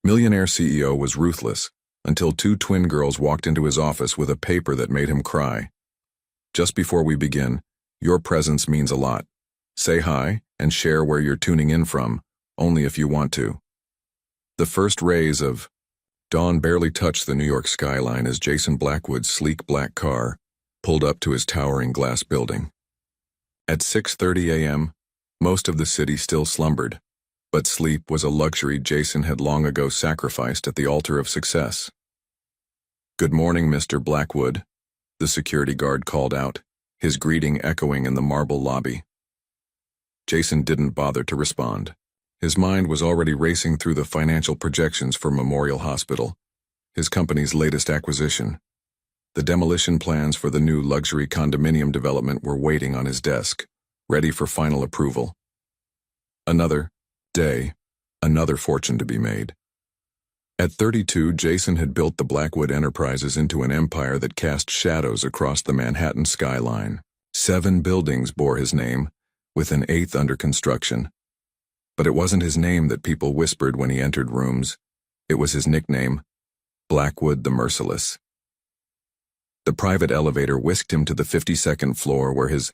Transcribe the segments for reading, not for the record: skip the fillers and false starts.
Millionaire CEO was ruthless until two twin girls walked into his office with a paper that made him cry. Just before we begin, your presence means a lot. Say hi and share where you're tuning in from, only if you want to. The first rays of dawn barely touched the New York skyline as Jason Blackwood's sleek black car pulled up to his towering glass building. At 6:30 a.m., most of the city still slumbered, but sleep was a luxury Jason had long ago sacrificed at the altar of success. "Good morning, Mr. Blackwood," the security guard called out, his greeting echoing in the marble lobby. Jason didn't bother to respond. His mind was already racing through the financial projections for Memorial Hospital, his company's latest acquisition. The demolition plans for the new luxury condominium development were waiting on his desk, ready for final approval. Another day, another fortune to be made. At 32, Jason had built the Blackwood Enterprises into an empire that cast shadows across the Manhattan skyline. 7 buildings bore his name, with an 8th under construction. But it wasn't his name that people whispered when he entered rooms. It was his nickname, Blackwood the Merciless. The private elevator whisked him to the 52nd floor where his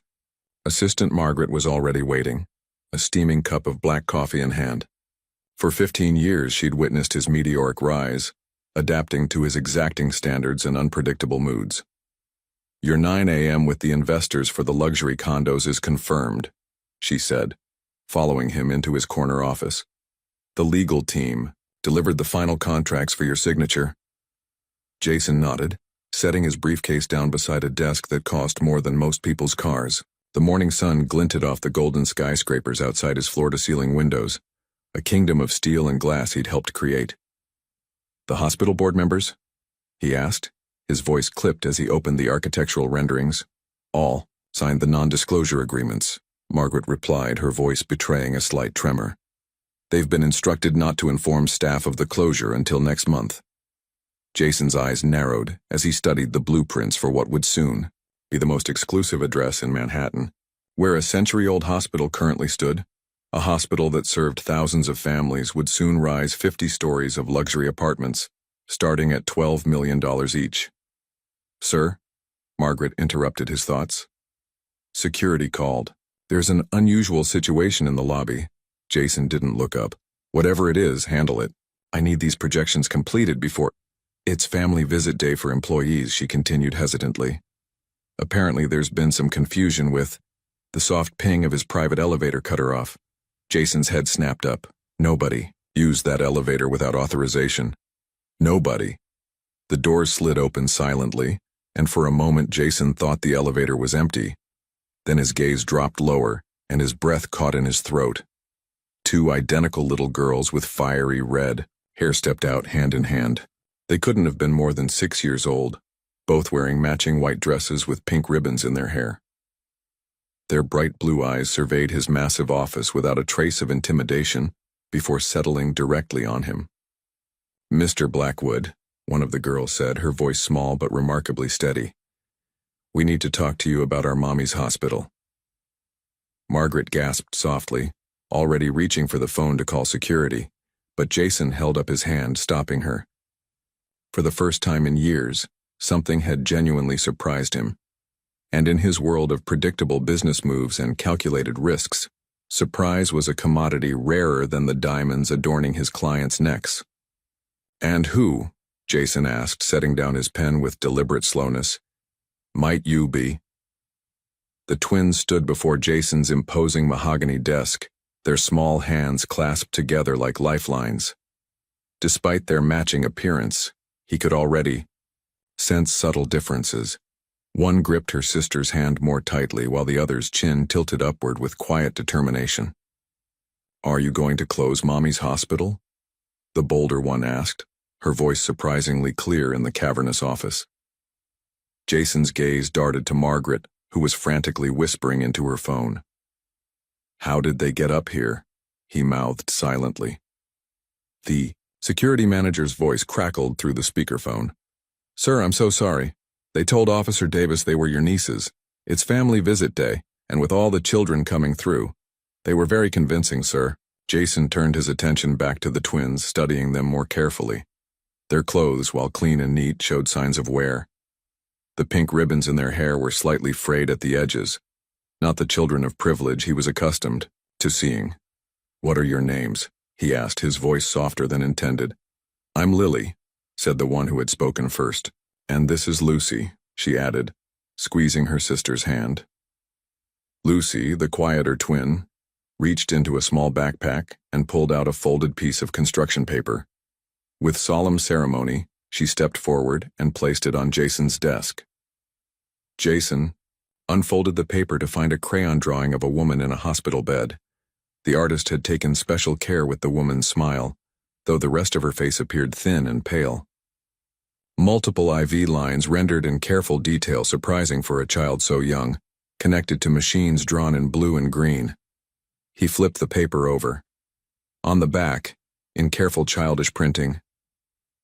assistant Margaret was already waiting, a steaming cup of black coffee in hand. For 15 years she'd witnessed his meteoric rise, adapting to his exacting standards and unpredictable moods. "Your 9 a.m. with the investors for the luxury condos is confirmed," she said, following him into his corner office. "The legal team delivered the final contracts for your signature." Jason nodded, setting his briefcase down beside a desk that cost more than most people's cars. The morning sun glinted off the golden skyscrapers outside his floor-to-ceiling windows, a kingdom of steel and glass he'd helped create. "The hospital board members?" he asked, his voice clipped as he opened the architectural renderings. "All signed the non-disclosure agreements," Margaret replied, her voice betraying a slight tremor. "They've been instructed not to inform staff of the closure until next month." Jason's eyes narrowed as he studied the blueprints for what would soon be the most exclusive address in Manhattan, where a century-old hospital currently stood. A hospital that served thousands of families would soon rise 50 stories of luxury apartments, starting at $12 million each. "Sir?" Margaret interrupted his thoughts. Security called. "There's an unusual situation in the lobby." Jason didn't look up. "Whatever it is, handle it. I need these projections completed before—" "It's family visit day for employees," she continued hesitantly. "Apparently there's been some confusion with—" The soft ping of his private elevator cut her off. Jason's head snapped up. Nobody used that elevator without authorization. Nobody. The doors slid open silently, and for a moment Jason thought the elevator was empty. Then his gaze dropped lower, and his breath caught in his throat. 2 identical little girls with fiery red hair stepped out hand in hand. They couldn't have been more than 6 years old, both wearing matching white dresses with pink ribbons in their hair. Their bright blue eyes surveyed his massive office without a trace of intimidation before settling directly on him. "Mr. Blackwood," one of the girls said, her voice small but remarkably steady. "We need to talk to you about our mommy's hospital." Margaret gasped softly, already reaching for the phone to call security, but Jason held up his hand, stopping her. For the first time in years, something had genuinely surprised him. And in his world of predictable business moves and calculated risks, surprise was a commodity rarer than the diamonds adorning his clients' necks. "And who," Jason asked, setting down his pen with deliberate slowness, "might you be?" The twins stood before Jason's imposing mahogany desk, their small hands clasped together like lifelines. Despite their matching appearance, he could already sense subtle differences. One gripped her sister's hand more tightly while the other's chin tilted upward with quiet determination. "Are you going to close Mommy's hospital?" the bolder one asked, her voice surprisingly clear in the cavernous office. Jason's gaze darted to Margaret, who was frantically whispering into her phone. "How did they get up here?" he mouthed silently. The security manager's voice crackled through the speakerphone. "Sir, I'm so sorry. They told Officer Davis they were your nieces. It's family visit day, and with all the children coming through. They were very convincing, sir. Jason turned his attention back to the twins, studying them more carefully. Their clothes, while clean and neat, showed signs of wear. The pink ribbons in their hair were slightly frayed at the edges, not the children of privilege he was accustomed to seeing. "What are your names?" he asked, his voice softer than intended. "I'm Lily," said the one who had spoken first. "And this is Lucy," she added, squeezing her sister's hand. Lucy, the quieter twin, reached into a small backpack and pulled out a folded piece of construction paper. With solemn ceremony, she stepped forward and placed it on Jason's desk. Jason unfolded the paper to find a crayon drawing of a woman in a hospital bed. The artist had taken special care with the woman's smile, though the rest of her face appeared thin and pale. Multiple IV lines rendered in careful detail, surprising for a child so young, connected to machines drawn in blue and green. He flipped the paper over. On the back, in careful childish printing,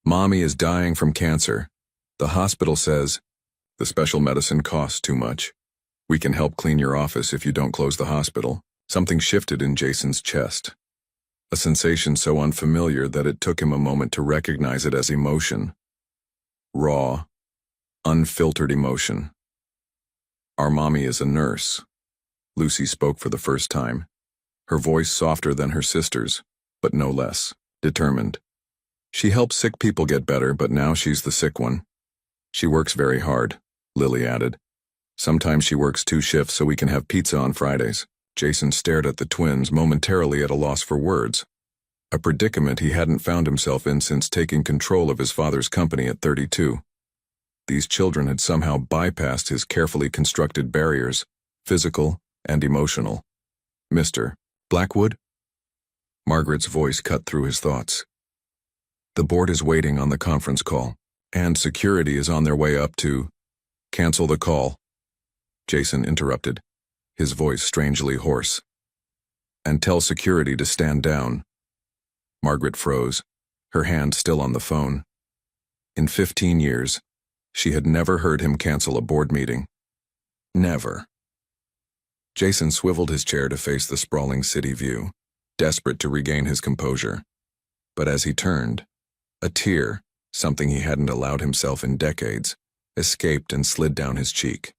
"Mommy is dying from cancer. The hospital says the special medicine costs too much. We can help clean your office if you don't close the hospital." Something shifted in Jason's chest, a sensation so unfamiliar that it took him a moment to recognize it as emotion. Raw, unfiltered emotion. "Our mommy is a nurse." Lucy spoke for the first time, her voice softer than her sister's, but no less determined. "She helps sick people get better, but now she's the sick one. She works very hard," Lily added. "Sometimes she works 2 shifts so we can have pizza on Fridays." Jason stared at the twins, momentarily at a loss for words, a predicament he hadn't found himself in since taking control of his father's company at 32. These children had somehow bypassed his carefully constructed barriers, physical and emotional. "Mr. Blackwood?" Margaret's voice cut through his thoughts. "The board is waiting on the conference call, and security is on their way up to cancel the call." Jason interrupted, his voice strangely hoarse. "And tell security to stand down." Margaret froze, her hand still on the phone. In 15 years, she had never heard him cancel a board meeting. Never. Jason swiveled his chair to face the sprawling city view, desperate to regain his composure. But as he turned, a tear, something he hadn't allowed himself in decades, escaped and slid down his cheek.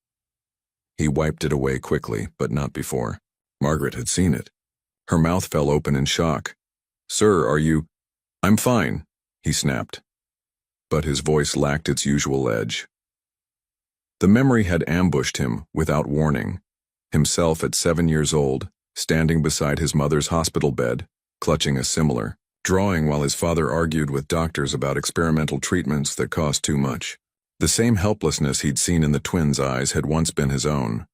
He wiped it away quickly, but not before. Margaret had seen it. Her mouth fell open in shock. "Sir, are you—" "I'm fine," he snapped. But his voice lacked its usual edge. The memory had ambushed him without warning. Himself at 7 years old, standing beside his mother's hospital bed, clutching a similar drawing while his father argued with doctors about experimental treatments that cost too much. The same helplessness he'd seen in the twins' eyes had once been his own,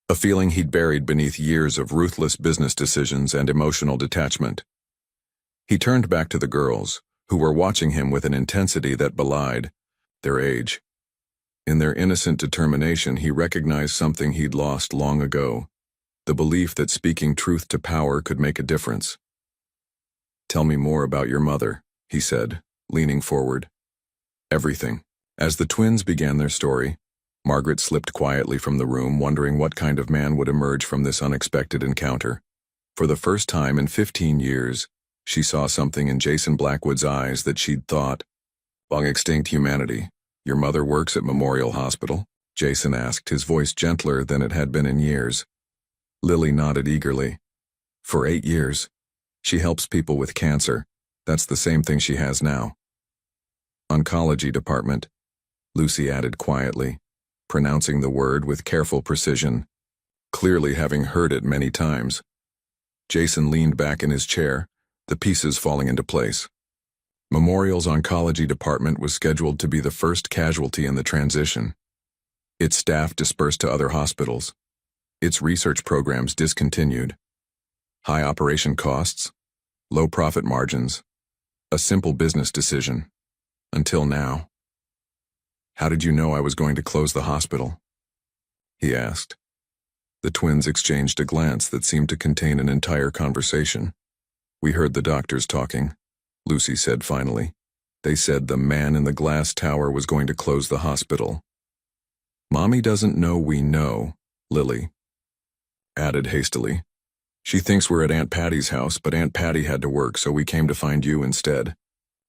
a feeling he'd buried beneath years of ruthless business decisions and emotional detachment. He turned back to the girls, who were watching him with an intensity that belied their age. In their innocent determination, he recognized something he'd lost long ago, the belief that speaking truth to power could make a difference. "Tell me more about your mother," he said, leaning forward. "Everything." As the twins began their story, Margaret slipped quietly from the room, wondering what kind of man would emerge from this unexpected encounter. For the first time in 15 years, she saw something in Jason Blackwood's eyes that she'd thought, long extinct humanity. "Your mother works at Memorial Hospital?" Jason asked, his voice gentler than it had been in years. Lily nodded eagerly. "For 8 years. She helps people with cancer. That's the same thing she has now." "Oncology department," Lucy added quietly, pronouncing the word with careful precision, clearly having heard it many times. Jason leaned back in his chair, the pieces falling into place. Memorial's oncology department was scheduled to be the first casualty in the transition. Its staff dispersed to other hospitals. Its research programs discontinued. High operation costs, low profit margins, a simple business decision. Until now. "How did you know I was going to close the hospital?" he asked. The twins exchanged a glance that seemed to contain an entire conversation. "We heard the doctors talking," Lucy said finally. "They said the man in the glass tower was going to close the hospital." "Mommy doesn't know we know," Lily added hastily. She thinks we're at Aunt Patty's house, but Aunt Patty had to work, so we came to find you instead.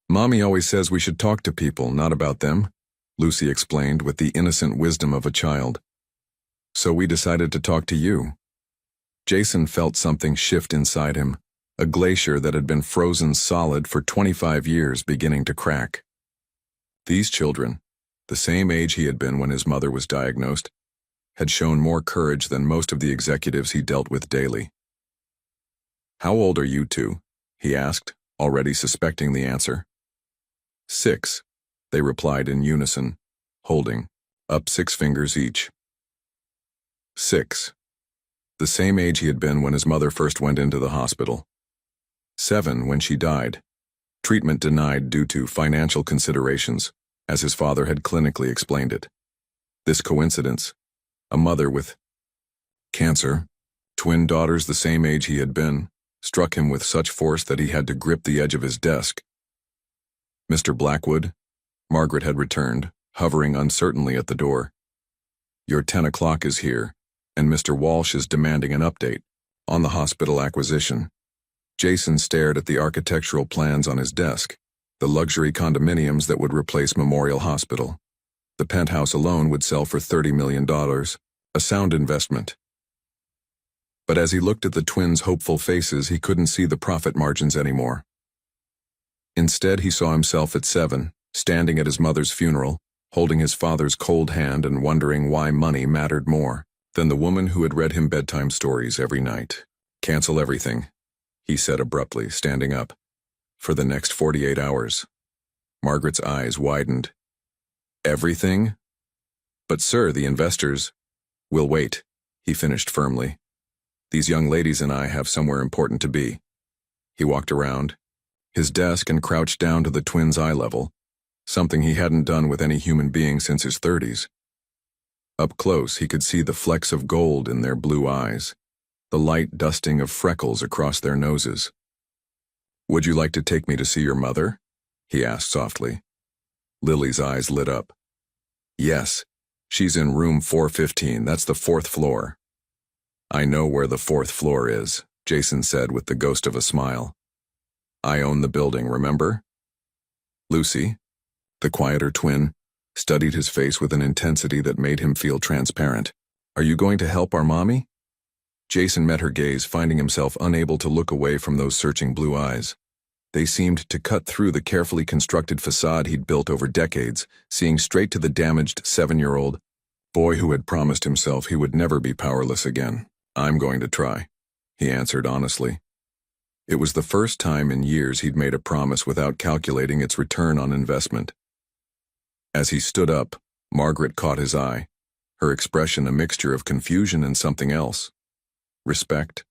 Mommy always says we should talk to people, not about them, Lucy explained with the innocent wisdom of a child. So we decided to talk to you. Jason felt something shift inside him, a glacier that had been frozen solid for 25 years beginning to crack. These children, the same age he had been when his mother was diagnosed, had shown more courage than most of the executives he dealt with daily. How old are you two? He asked, already suspecting the answer. 6, they replied in unison, holding up 6 fingers each. 6. The same age he had been when his mother first went into the hospital. 7 when she died. Treatment denied due to financial considerations, as his father had clinically explained it. This coincidence, a mother with cancer, twin daughters the same age he had been, struck him with such force that he had to grip the edge of his desk. Mr. Blackwood, Margaret had returned, hovering uncertainly at the door. Your 10 o'clock is here, and Mr. Walsh is demanding an update on the hospital acquisition. Jason stared at the architectural plans on his desk, the luxury condominiums that would replace Memorial Hospital. The penthouse alone would sell for $30 million, a sound investment. But as he looked at the twins' hopeful faces, he couldn't see the profit margins anymore. Instead, he saw himself at 7, standing at his mother's funeral, holding his father's cold hand and wondering why money mattered more than the woman who had read him bedtime stories every night. Cancel everything, he said abruptly, standing up. For the next 48 hours. Margaret's eyes widened. Everything? But sir, the investors will wait, he finished firmly. These young ladies and I have somewhere important to be. He walked around his desk and crouched down to the twins' eye level, something he hadn't done with any human being since his 30s. Up close, he could see the flecks of gold in their blue eyes, the light dusting of freckles across their noses. Would you like to take me to see your mother? He asked softly. Lily's eyes lit up. Yes, she's in room 415, that's the 4th floor. I know where the 4th floor is, Jason said with the ghost of a smile. I own the building, remember? Lucy, the quieter twin, studied his face with an intensity that made him feel transparent. Are you going to help our mommy? Jason met her gaze, finding himself unable to look away from those searching blue eyes. They seemed to cut through the carefully constructed facade he'd built over decades, seeing straight to the damaged 7-year-old boy who had promised himself he would never be powerless again. I'm going to try, he answered honestly. It was the first time in years he'd made a promise without calculating its return on investment. As he stood up, Margaret caught his eye, her expression a mixture of confusion and something else. Respect?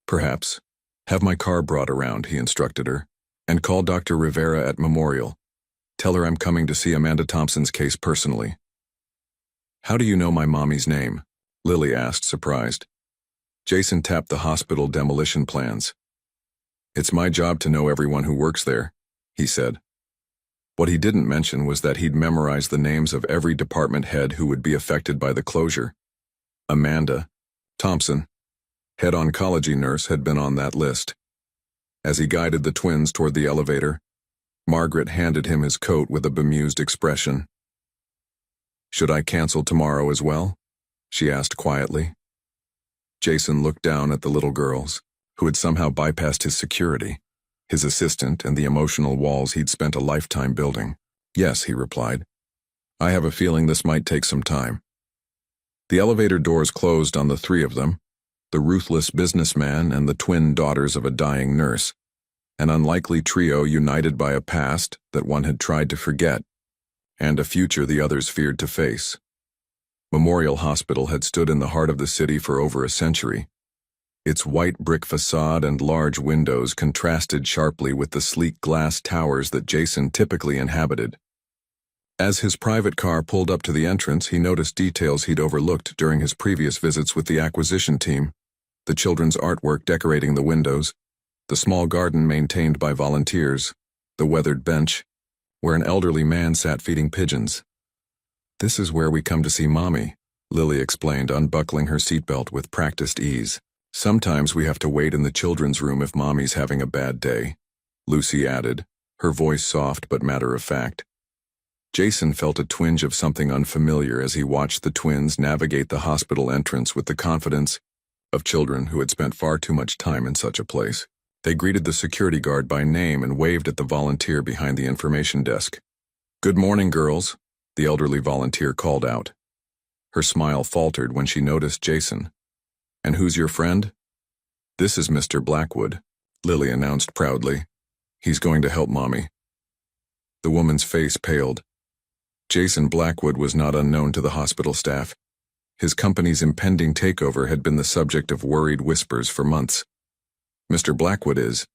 Perhaps. Have my car brought around, he instructed her, and call Dr. Rivera at Memorial. Tell her I'm coming to see Amanda Thompson's case personally. How do you know my mommy's name? Lily asked, surprised. Jason tapped the hospital demolition plans. It's my job to know everyone who works there, he said. What he didn't mention was that he'd memorized the names of every department head who would be affected by the closure. Amanda Thompson, head oncology nurse, had been on that list. As he guided the twins toward the elevator, Margaret handed him his coat with a bemused expression. Should I cancel tomorrow as well? She asked quietly. Jason looked down at the little girls, who had somehow bypassed his security, his assistant, and the emotional walls he'd spent a lifetime building. Yes, he replied. I have a feeling this might take some time. The elevator doors closed on the 3 of them, the ruthless businessman and the twin daughters of a dying nurse, an unlikely trio united by a past that one had tried to forget, and a future the others feared to face. Memorial Hospital had stood in the heart of the city for over a century. Its white brick facade and large windows contrasted sharply with the sleek glass towers that Jason typically inhabited. As his private car pulled up to the entrance, he noticed details he'd overlooked during his previous visits with the acquisition team: the children's artwork decorating the windows, the small garden maintained by volunteers, the weathered bench, where an elderly man sat feeding pigeons. This is where we come to see Mommy, Lily explained, unbuckling her seatbelt with practiced ease. Sometimes we have to wait in the children's room if Mommy's having a bad day, Lucy added, her voice soft but matter-of-fact. Jason felt a twinge of something unfamiliar as he watched the twins navigate the hospital entrance with the confidence of children who had spent far too much time in such a place. They greeted the security guard by name and waved at the volunteer behind the information desk. "Good morning, girls," the elderly volunteer called out. Her smile faltered when she noticed Jason. "And who's your friend?" "This is Mr. Blackwood," Lily announced proudly. "He's going to help Mommy." The woman's face paled. Jason Blackwood was not unknown to the hospital staff. His company's impending takeover had been the subject of worried whispers for months. "Mr. Blackwood is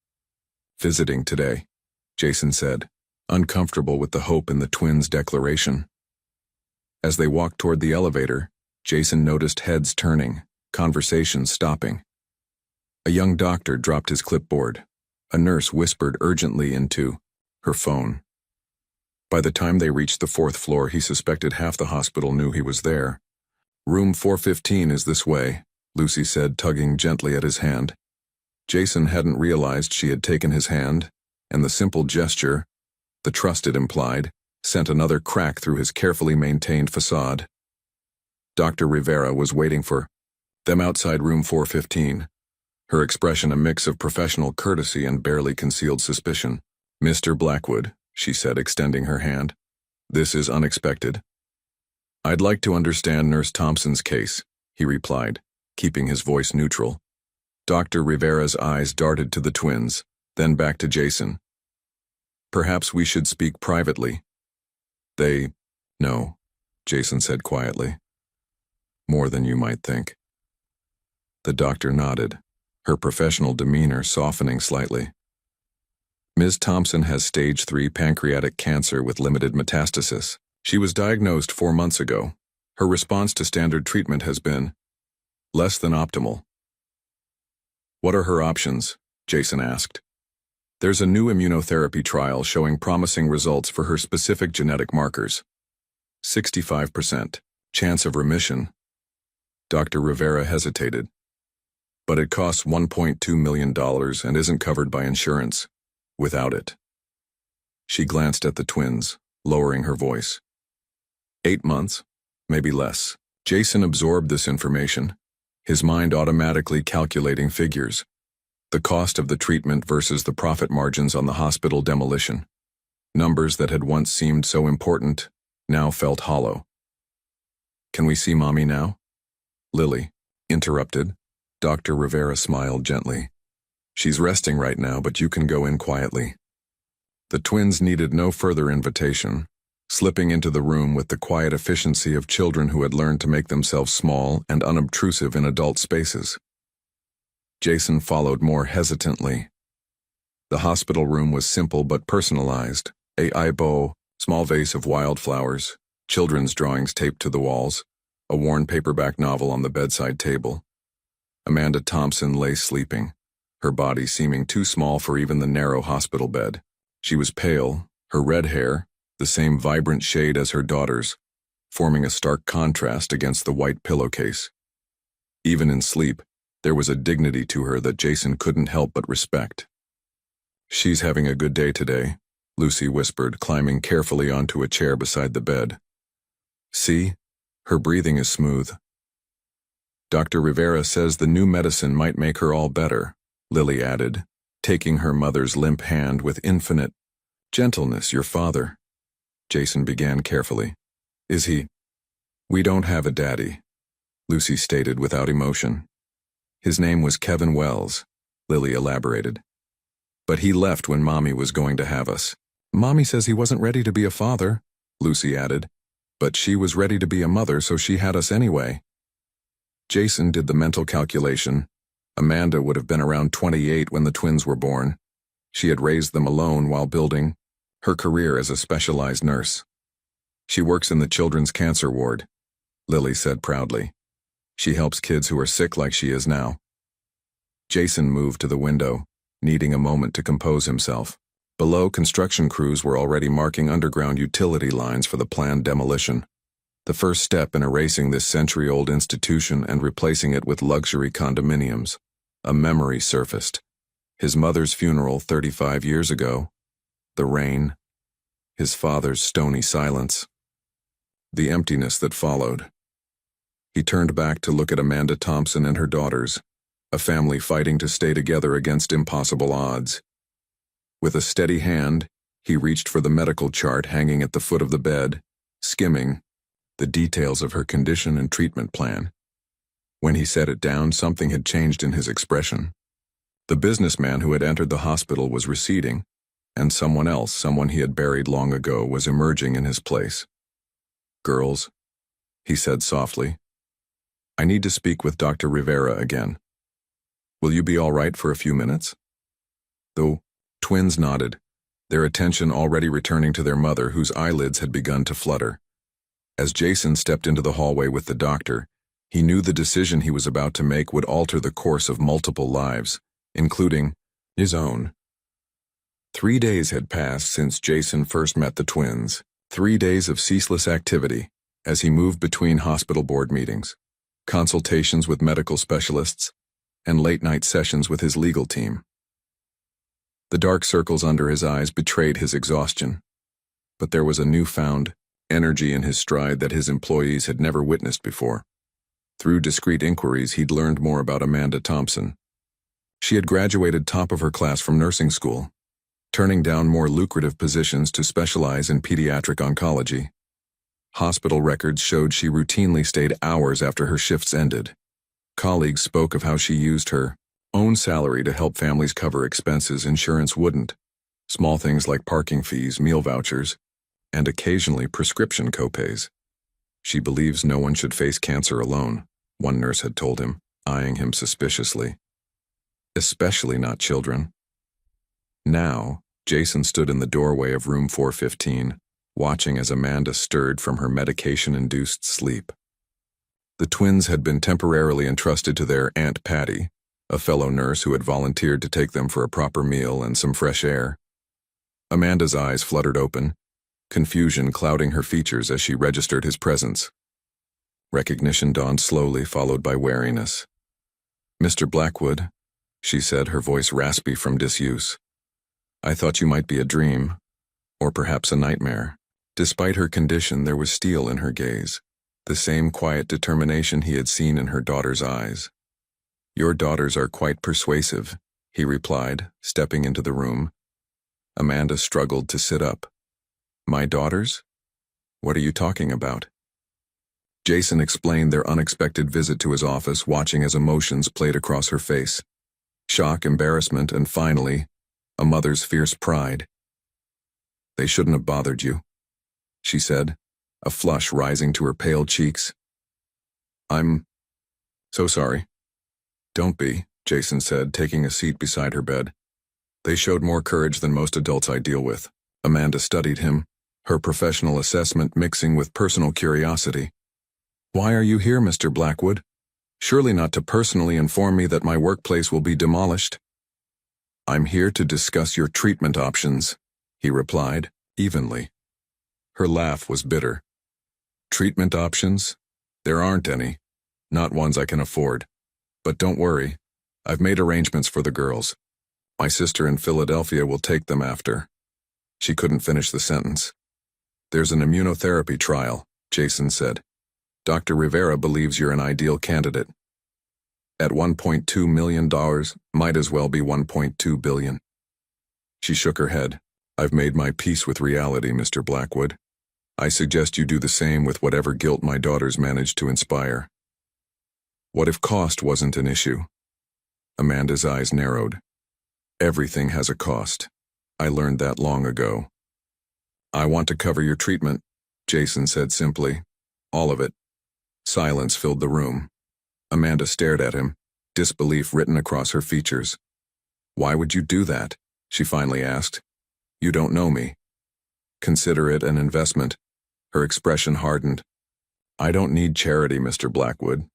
visiting today," Jason said, uncomfortable with the hope in the twins' declaration. As they walked toward the elevator, Jason noticed heads turning, conversations stopping. A young doctor dropped his clipboard. A nurse whispered urgently into her phone. By the time they reached the 4th floor, he suspected half the hospital knew he was there. "Room 415 is this way," Lucy said, tugging gently at his hand. Jason hadn't realized she had taken his hand, and the simple gesture, the trust it implied, sent another crack through his carefully maintained facade. Dr. Rivera was waiting for them outside room 415, her expression a mix of professional courtesy and barely concealed suspicion. "Mr. Blackwood," she said, extending her hand. "This is unexpected." "I'd like to understand Nurse Thompson's case," he replied, keeping his voice neutral. Dr. Rivera's eyes darted to the twins, then back to Jason. "Perhaps we should speak privately." "They know," Jason said quietly. "More than you might think." The doctor nodded, her professional demeanor softening slightly. "Ms. Thompson has stage 3 pancreatic cancer with limited metastasis. She was diagnosed 4 months ago. Her response to standard treatment has been less than optimal." "What are her options?" Jason asked. "There's a new immunotherapy trial showing promising results for her specific genetic markers. 65% chance of remission." Dr. Rivera hesitated. "But it costs $1.2 million and isn't covered by insurance. Without it." She glanced at the twins, lowering her voice. 8 months, maybe less. Jason absorbed this information, his mind automatically calculating figures. The cost of the treatment versus the profit margins on the hospital demolition. Numbers that had once seemed so important, now felt hollow. "Can we see Mommy now?" Lily interrupted. Dr. Rivera smiled gently. "She's resting right now, but you can go in quietly." The twins needed no further invitation, slipping into the room with the quiet efficiency of children who had learned to make themselves small and unobtrusive in adult spaces. Jason followed more hesitantly. The hospital room was simple but personalized. A bow, small vase of wildflowers, children's drawings taped to the walls, a worn paperback novel on the bedside table. Amanda Thompson lay sleeping, her body seeming too small for even the narrow hospital bed. She was pale, her red hair, the same vibrant shade as her daughter's, forming a stark contrast against the white pillowcase. Even in sleep, there was a dignity to her that Jason couldn't help but respect. "She's having a good day today," Lucy whispered, climbing carefully onto a chair beside the bed. "See? Her breathing is smooth." "Dr. Rivera says the new medicine might make her all better," Lily added, taking her mother's limp hand with infinite gentleness. "Your father," Jason began carefully. "Is he?" "We don't have a daddy," Lucy stated without emotion. "His name was Kevin Wells," Lily elaborated. "But he left when Mommy was going to have us." "Mommy says he wasn't ready to be a father," Lucy added. "But she was ready to be a mother, so she had us anyway." Jason did the mental calculation. Amanda would have been around 28 when the twins were born. She had raised them alone while building her career as a specialized nurse. "She works in the children's cancer ward," Lily said proudly. "She helps kids who are sick like she is now." Jason moved to the window, needing a moment to compose himself. Below, construction crews were already marking underground utility lines for the planned demolition. The first step in erasing this century-old institution and replacing it with luxury condominiums. A memory surfaced. His mother's funeral 35 years ago. The rain. His father's stony silence. The emptiness that followed. He turned back to look at Amanda Thompson and her daughters, a family fighting to stay together against impossible odds. With a steady hand, he reached for the medical chart hanging at the foot of the bed, skimming the details of her condition and treatment plan. When he set it down, something had changed in his expression. The businessman who had entered the hospital was receding, and someone else, someone he had buried long ago, was emerging in his place. "Girls," he said softly, "I need to speak with Dr. Rivera again. Will you be all right for a few minutes?" The twins nodded, their attention already returning to their mother, whose eyelids had begun to flutter. As Jason stepped into the hallway with the doctor, he knew the decision he was about to make would alter the course of multiple lives, including his own. 3 days had passed since Jason first met the twins, 3 days of ceaseless activity as he moved between hospital board meetings, consultations with medical specialists, and late-night sessions with his legal team. The dark circles under his eyes betrayed his exhaustion, but there was a newfound energy in his stride that his employees had never witnessed before. Through discreet inquiries, he'd learned more about Amanda Thompson. She had graduated top of her class from nursing school, turning down more lucrative positions to specialize in pediatric oncology. Hospital records showed she routinely stayed hours after her shifts ended. Colleagues spoke of how she used her own salary to help families cover expenses insurance wouldn't, small things like parking fees, meal vouchers, and occasionally prescription copays. "She believes no one should face cancer alone," one nurse had told him, eyeing him suspiciously. "Especially not children." Now, Jason stood in the doorway of room 415, watching as Amanda stirred from her medication-induced sleep. The twins had been temporarily entrusted to their Aunt Patty, a fellow nurse who had volunteered to take them for a proper meal and some fresh air. Amanda's eyes fluttered open, confusion clouding her features as she registered his presence. Recognition dawned slowly, followed by wariness. "Mr. Blackwood," she said, her voice raspy from disuse. "I thought you might be a dream, or perhaps a nightmare." Despite her condition, there was steel in her gaze, the same quiet determination he had seen in her daughter's eyes. "Your daughters are quite persuasive," he replied, stepping into the room. Amanda struggled to sit up. "My daughters? What are you talking about?" Jason explained their unexpected visit to his office, watching as emotions played across her face. Shock, embarrassment, and finally, a mother's fierce pride. "They shouldn't have bothered you," she said, a flush rising to her pale cheeks. "I'm so sorry." "Don't be," Jason said, taking a seat beside her bed. "They showed more courage than most adults I deal with." Amanda studied him, her professional assessment mixing with personal curiosity. "Why are you here, Mr. Blackwood? Surely not to personally inform me that my workplace will be demolished." "I'm here to discuss your treatment options," he replied, evenly. Her laugh was bitter. "Treatment options? There aren't any. Not ones I can afford. But don't worry, I've made arrangements for the girls. My sister in Philadelphia will take them after." She couldn't finish the sentence. "There's an immunotherapy trial," Jason said. "Dr. Rivera believes you're an ideal candidate. At $1.2 million, might as well be $1.2 billion. She shook her head. "I've made my peace with reality, Mr. Blackwood. I suggest you do the same with whatever guilt my daughters manage to inspire." "What if cost wasn't an issue?" Amanda's eyes narrowed. "Everything has a cost. I learned that long ago." "I want to cover your treatment," Jason said simply. "All of it." Silence filled the room. Amanda stared at him, disbelief written across her features. "Why would you do that?" she finally asked. "You don't know me." "Consider it an investment." Her expression hardened. "I don't need charity, Mr. Blackwood,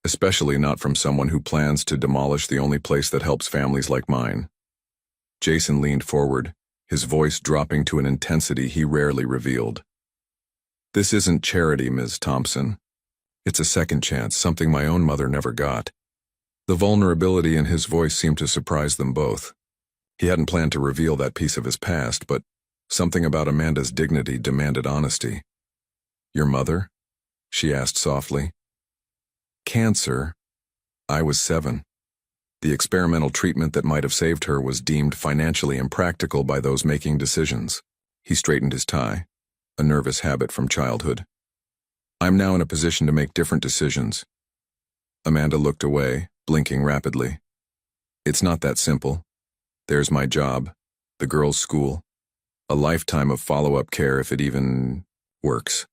especially not from someone who plans to demolish the only place that helps families like mine." Jason leaned forward, his voice dropping to an intensity he rarely revealed. "This isn't charity, Ms. Thompson. It's a second chance, something my own mother never got. The vulnerability in his voice seemed to surprise them both. He hadn't planned to reveal that piece of his past, but something about Amanda's dignity demanded honesty. "Your mother?" she asked softly. "Cancer. I was 7. The experimental treatment that might have saved her was deemed financially impractical by those making decisions." He straightened his tie, a nervous habit from childhood. "I'm now in a position to make different decisions." Amanda looked away, blinking rapidly. "It's not that simple. There's my job, the girls' school, a lifetime of follow-up care if it even works.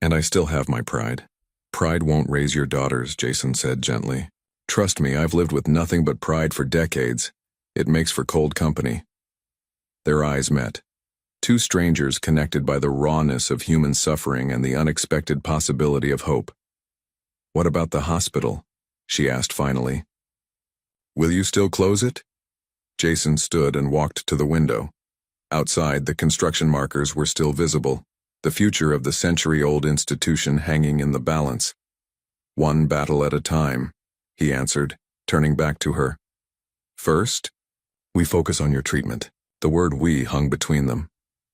And I still have my pride." "Pride won't raise your daughters," Jason said gently. "Trust me, I've lived with nothing but pride for decades. It makes for cold company." Their eyes met. Two strangers connected by the rawness of human suffering and the unexpected possibility of hope. "What about the hospital?" she asked finally. "Will you still close it?" Jason stood and walked to the window. Outside, the construction markers were still visible, the future of the century-old institution hanging in the balance. "One battle at a time," he answered, turning back to her. "First, we focus on your treatment." The word "we" hung between them,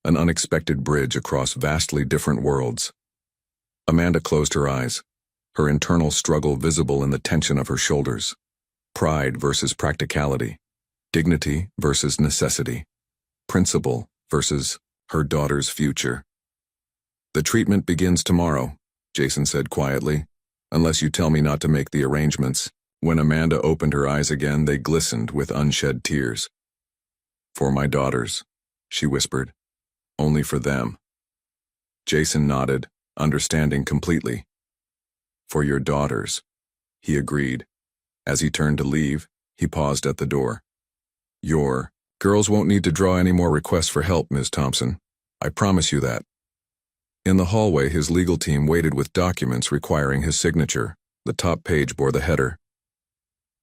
an unexpected bridge across vastly different worlds. Amanda closed her eyes, her internal struggle visible in the tension of her shoulders. Pride versus practicality. Dignity versus necessity. Principle versus her daughter's future. "The treatment begins tomorrow," Jason said quietly, "unless you tell me not to make the arrangements." When Amanda opened her eyes again, they glistened with unshed tears. "For my daughters," she whispered. "Only for them." Jason nodded, understanding completely. "For your daughters," he agreed. As he turned to leave, he paused at the door. "Your girls won't need to draw any more requests for help, Ms. Thompson. I promise you that." In the hallway, his legal team waited with documents requiring his signature. The top page bore the header: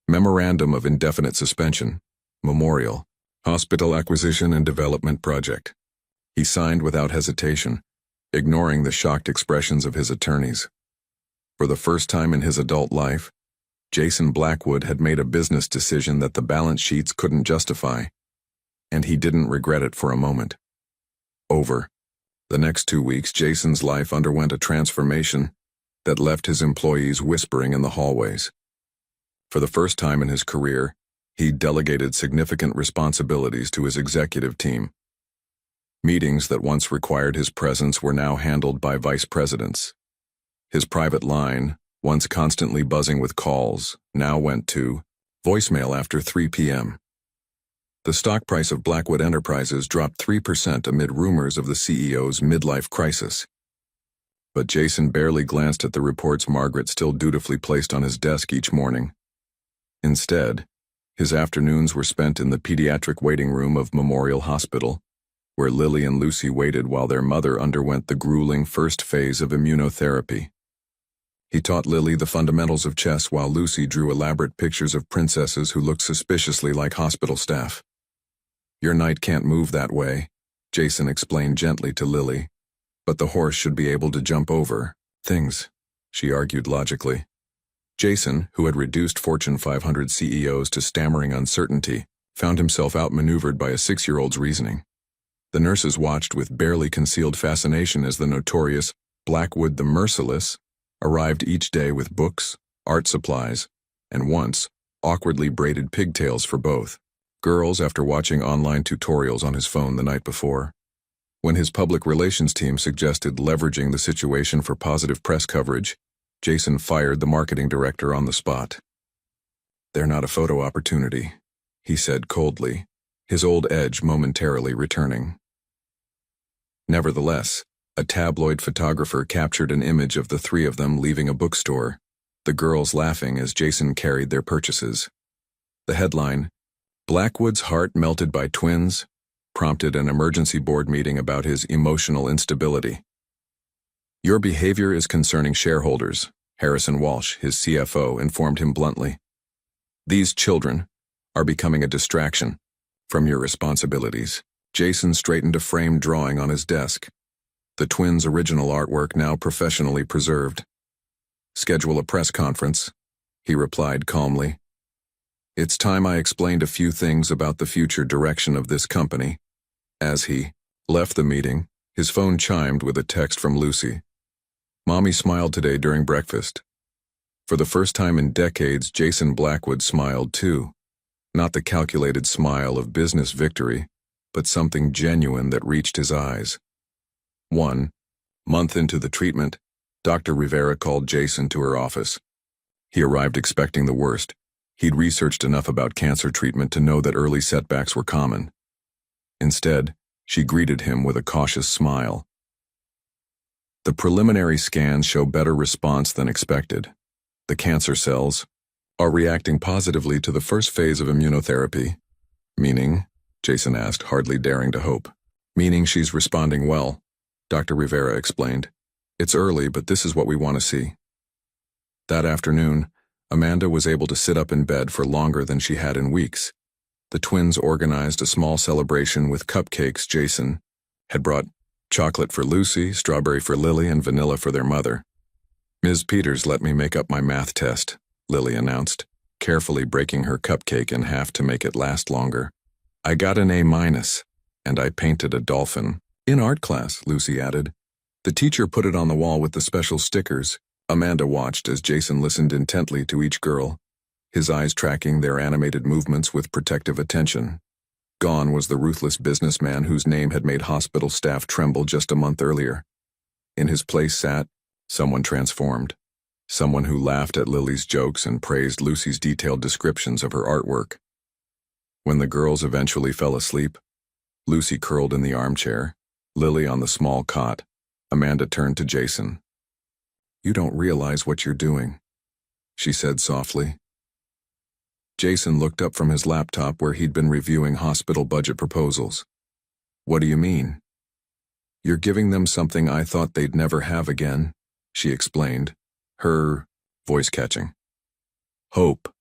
Memorandum of Indefinite Suspension, Memorial, Hospital Acquisition and Development Project. He signed without hesitation, ignoring the shocked expressions of his attorneys. For the first time in his adult life, Jason Blackwood had made a business decision that the balance sheets couldn't justify, and he didn't regret it for a moment. Over the next 2 weeks, Jason's life underwent a transformation that left his employees whispering in the hallways. For the first time in his career, he delegated significant responsibilities to his executive team. Meetings that once required his presence were now handled by vice presidents. His private line, once constantly buzzing with calls, now went to voicemail after 3 p.m. The stock price of Blackwood Enterprises dropped 3% amid rumors of the CEO's midlife crisis. But Jason barely glanced at the reports Margaret still dutifully placed on his desk each morning. Instead, his afternoons were spent in the pediatric waiting room of Memorial Hospital, where Lily and Lucy waited while their mother underwent the grueling first phase of immunotherapy. He taught Lily the fundamentals of chess while Lucy drew elaborate pictures of princesses who looked suspiciously like hospital staff. "Your knight can't move that way," Jason explained gently to Lily, "but the horse should be able to jump over things," she argued logically. Jason, who had reduced Fortune 500 CEOs to stammering uncertainty, found himself outmaneuvered by a 6-year-old's reasoning. The nurses watched with barely concealed fascination as the notorious Blackwood the Merciless arrived each day with books, art supplies, and once, awkwardly braided pigtails for both. Girls after watching online tutorials on his phone the night before. When his public relations team suggested leveraging the situation for positive press coverage, Jason fired the marketing director on the spot. "They're not a photo opportunity," he said coldly, his old edge momentarily returning. Nevertheless, a tabloid photographer captured an image of the three of them leaving a bookstore, the girls laughing as Jason carried their purchases. The headline, "Blackwood's Heart Melted by Twins," prompted an emergency board meeting about his emotional instability. "Your behavior is concerning shareholders," Harrison Walsh, his CFO, informed him bluntly. "These children are becoming a distraction from your responsibilities." Jason straightened a framed drawing on his desk, the twins' original artwork now professionally preserved. "Schedule a press conference," he replied calmly. It's time I explained a few things about the future direction of this company. As he left the meeting, his phone chimed with a text from Lucy. Mommy smiled today during breakfast. For the first time in decades, Jason Blackwood smiled too. Not the calculated smile of business victory, but something genuine that reached his eyes. 1 month into the treatment, Dr. Rivera called Jason to her office. He arrived expecting the worst. He'd researched enough about cancer treatment to know that early setbacks were common. Instead, she greeted him with a cautious smile. The preliminary scans show better response than expected. The cancer cells are reacting positively to the first phase of immunotherapy. Meaning? Jason asked, hardly daring to hope. Meaning she's responding well, Dr. Rivera explained. It's early, but this is what we want to see. That afternoon, Amanda was able to sit up in bed for longer than she had in weeks. The twins organized a small celebration with cupcakes. Jason had brought chocolate for Lucy, strawberry for Lily, and vanilla for their mother. Ms. Peters let me make up my math test, Lily announced, carefully breaking her cupcake in half to make it last longer. I got an A-, and I painted a dolphin. In art class, Lucy added. The teacher put it on the wall with the special stickers. Amanda watched as Jason listened intently to each girl, his eyes tracking their animated movements with protective attention. Gone was the ruthless businessman whose name had made hospital staff tremble just a month earlier. In his place sat someone transformed, someone who laughed at Lily's jokes and praised Lucy's detailed descriptions of her artwork. When the girls eventually fell asleep, Lucy curled in the armchair, Lily on the small cot, Amanda turned to Jason. You don't realize what you're doing, she said softly. Jason looked up from his laptop where he'd been reviewing hospital budget proposals. What do you mean? You're giving them something I thought they'd never have again, she explained, her voice catching. Hope.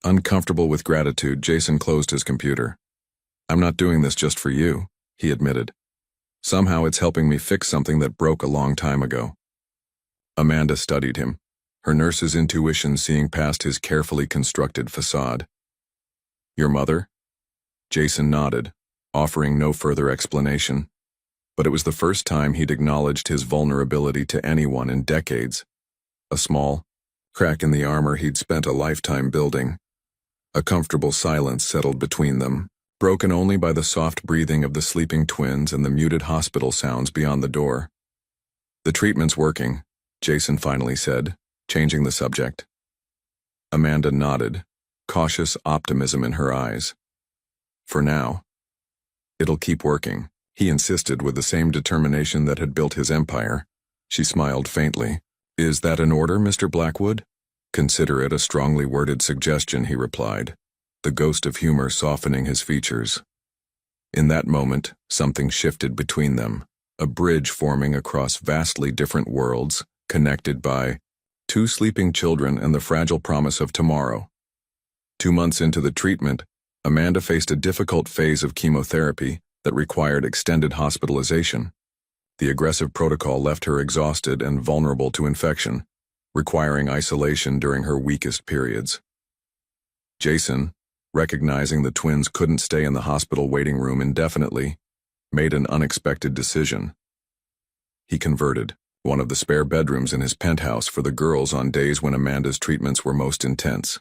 Uncomfortable with gratitude, Jason closed his computer. I'm not doing this just for you, he admitted. Somehow it's helping me fix something that broke a long time ago. Amanda studied him, her nurse's intuition seeing past his carefully constructed facade. Your mother? Jason nodded, offering no further explanation. But it was the first time he'd acknowledged his vulnerability to anyone in decades. A small crack in the armor he'd spent a lifetime building. A comfortable silence settled between them, broken only by the soft breathing of the sleeping twins and the muted hospital sounds beyond the door. The treatment's working, Jason finally said, changing the subject. Amanda nodded, cautious optimism in her eyes. For now. It'll keep working, he insisted with the same determination that had built his empire. She smiled faintly. Is that an order, Mr. Blackwood? Consider it a strongly worded suggestion, he replied, the ghost of humor softening his features. In that moment, something shifted between them, a bridge forming across vastly different worlds, connected by 2 sleeping children and the fragile promise of tomorrow. 2 months into the treatment, Amanda faced a difficult phase of chemotherapy that required extended hospitalization. The aggressive protocol left her exhausted and vulnerable to infection, requiring isolation during her weakest periods. Jason, recognizing the twins couldn't stay in the hospital waiting room indefinitely, made an unexpected decision. He converted one of the spare bedrooms in his penthouse for the girls on days when Amanda's treatments were most intense.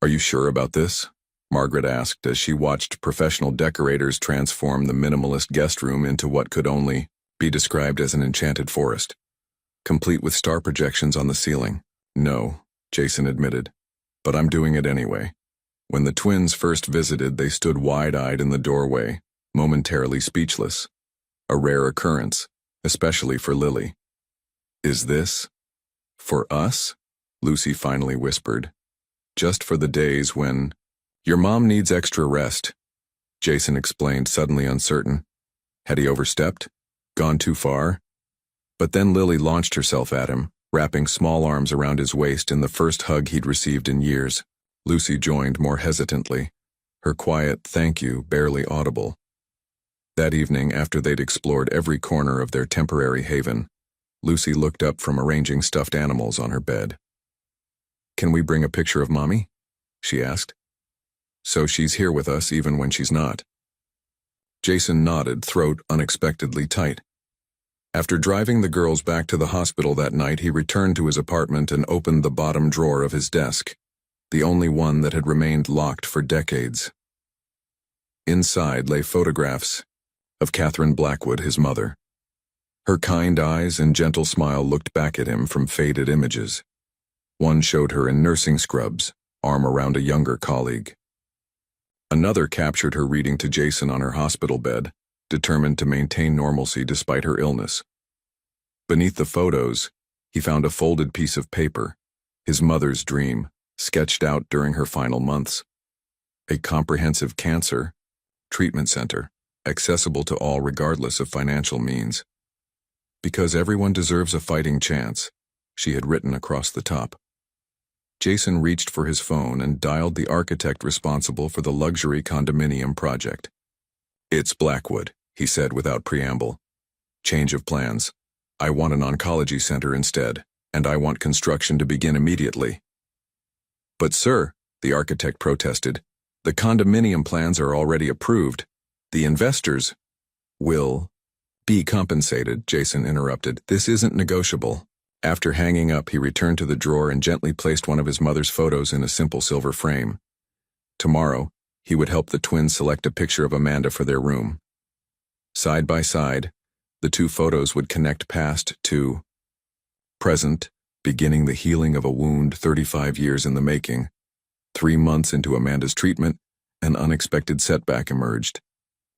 Are you sure about this? Margaret asked as she watched professional decorators transform the minimalist guest room into what could only be described as an enchanted forest, complete with star projections on the ceiling. No, Jason admitted, but I'm doing it anyway. When the twins first visited, they stood wide-eyed in the doorway, momentarily speechless. A rare occurrence, especially for Lily. Is this for us? Lucy finally whispered. Just for the days when your mom needs extra rest, Jason explained, suddenly uncertain. Had he overstepped? Gone too far? But then Lily launched herself at him, wrapping small arms around his waist in the first hug he'd received in years. Lucy joined more hesitantly, her quiet thank you barely audible. That evening, after they'd explored every corner of their temporary haven, Lucy looked up from arranging stuffed animals on her bed. Can we bring a picture of Mommy? She asked. So she's here with us even when she's not. Jason nodded, throat unexpectedly tight. After driving the girls back to the hospital that night, he returned to his apartment and opened the bottom drawer of his desk, the only one that had remained locked for decades. Inside lay photographs of Catherine Blackwood, his mother. Her kind eyes and gentle smile looked back at him from faded images. One showed her in nursing scrubs, arm around a younger colleague. Another captured her reading to Jason on her hospital bed, determined to maintain normalcy despite her illness. Beneath the photos, he found a folded piece of paper, his mother's dream, sketched out during her final months. A comprehensive cancer treatment center, accessible to all regardless of financial means. Because everyone deserves a fighting chance, she had written across the top. Jason reached for his phone and dialed the architect responsible for the luxury condominium project. "It's Blackwood," he said without preamble. "Change of plans. I want an oncology center instead, and I want construction to begin immediately." "But sir," the architect protested, "the condominium plans are already approved. The investors will be compensated," Jason interrupted. "This isn't negotiable." After hanging up, he returned to the drawer and gently placed one of his mother's photos in a simple silver frame. Tomorrow, he would help the twins select a picture of Amanda for their room. Side by side, the two photos would connect past to present, beginning the healing of a wound 35 years in the making. 3 months into Amanda's treatment, an unexpected setback emerged.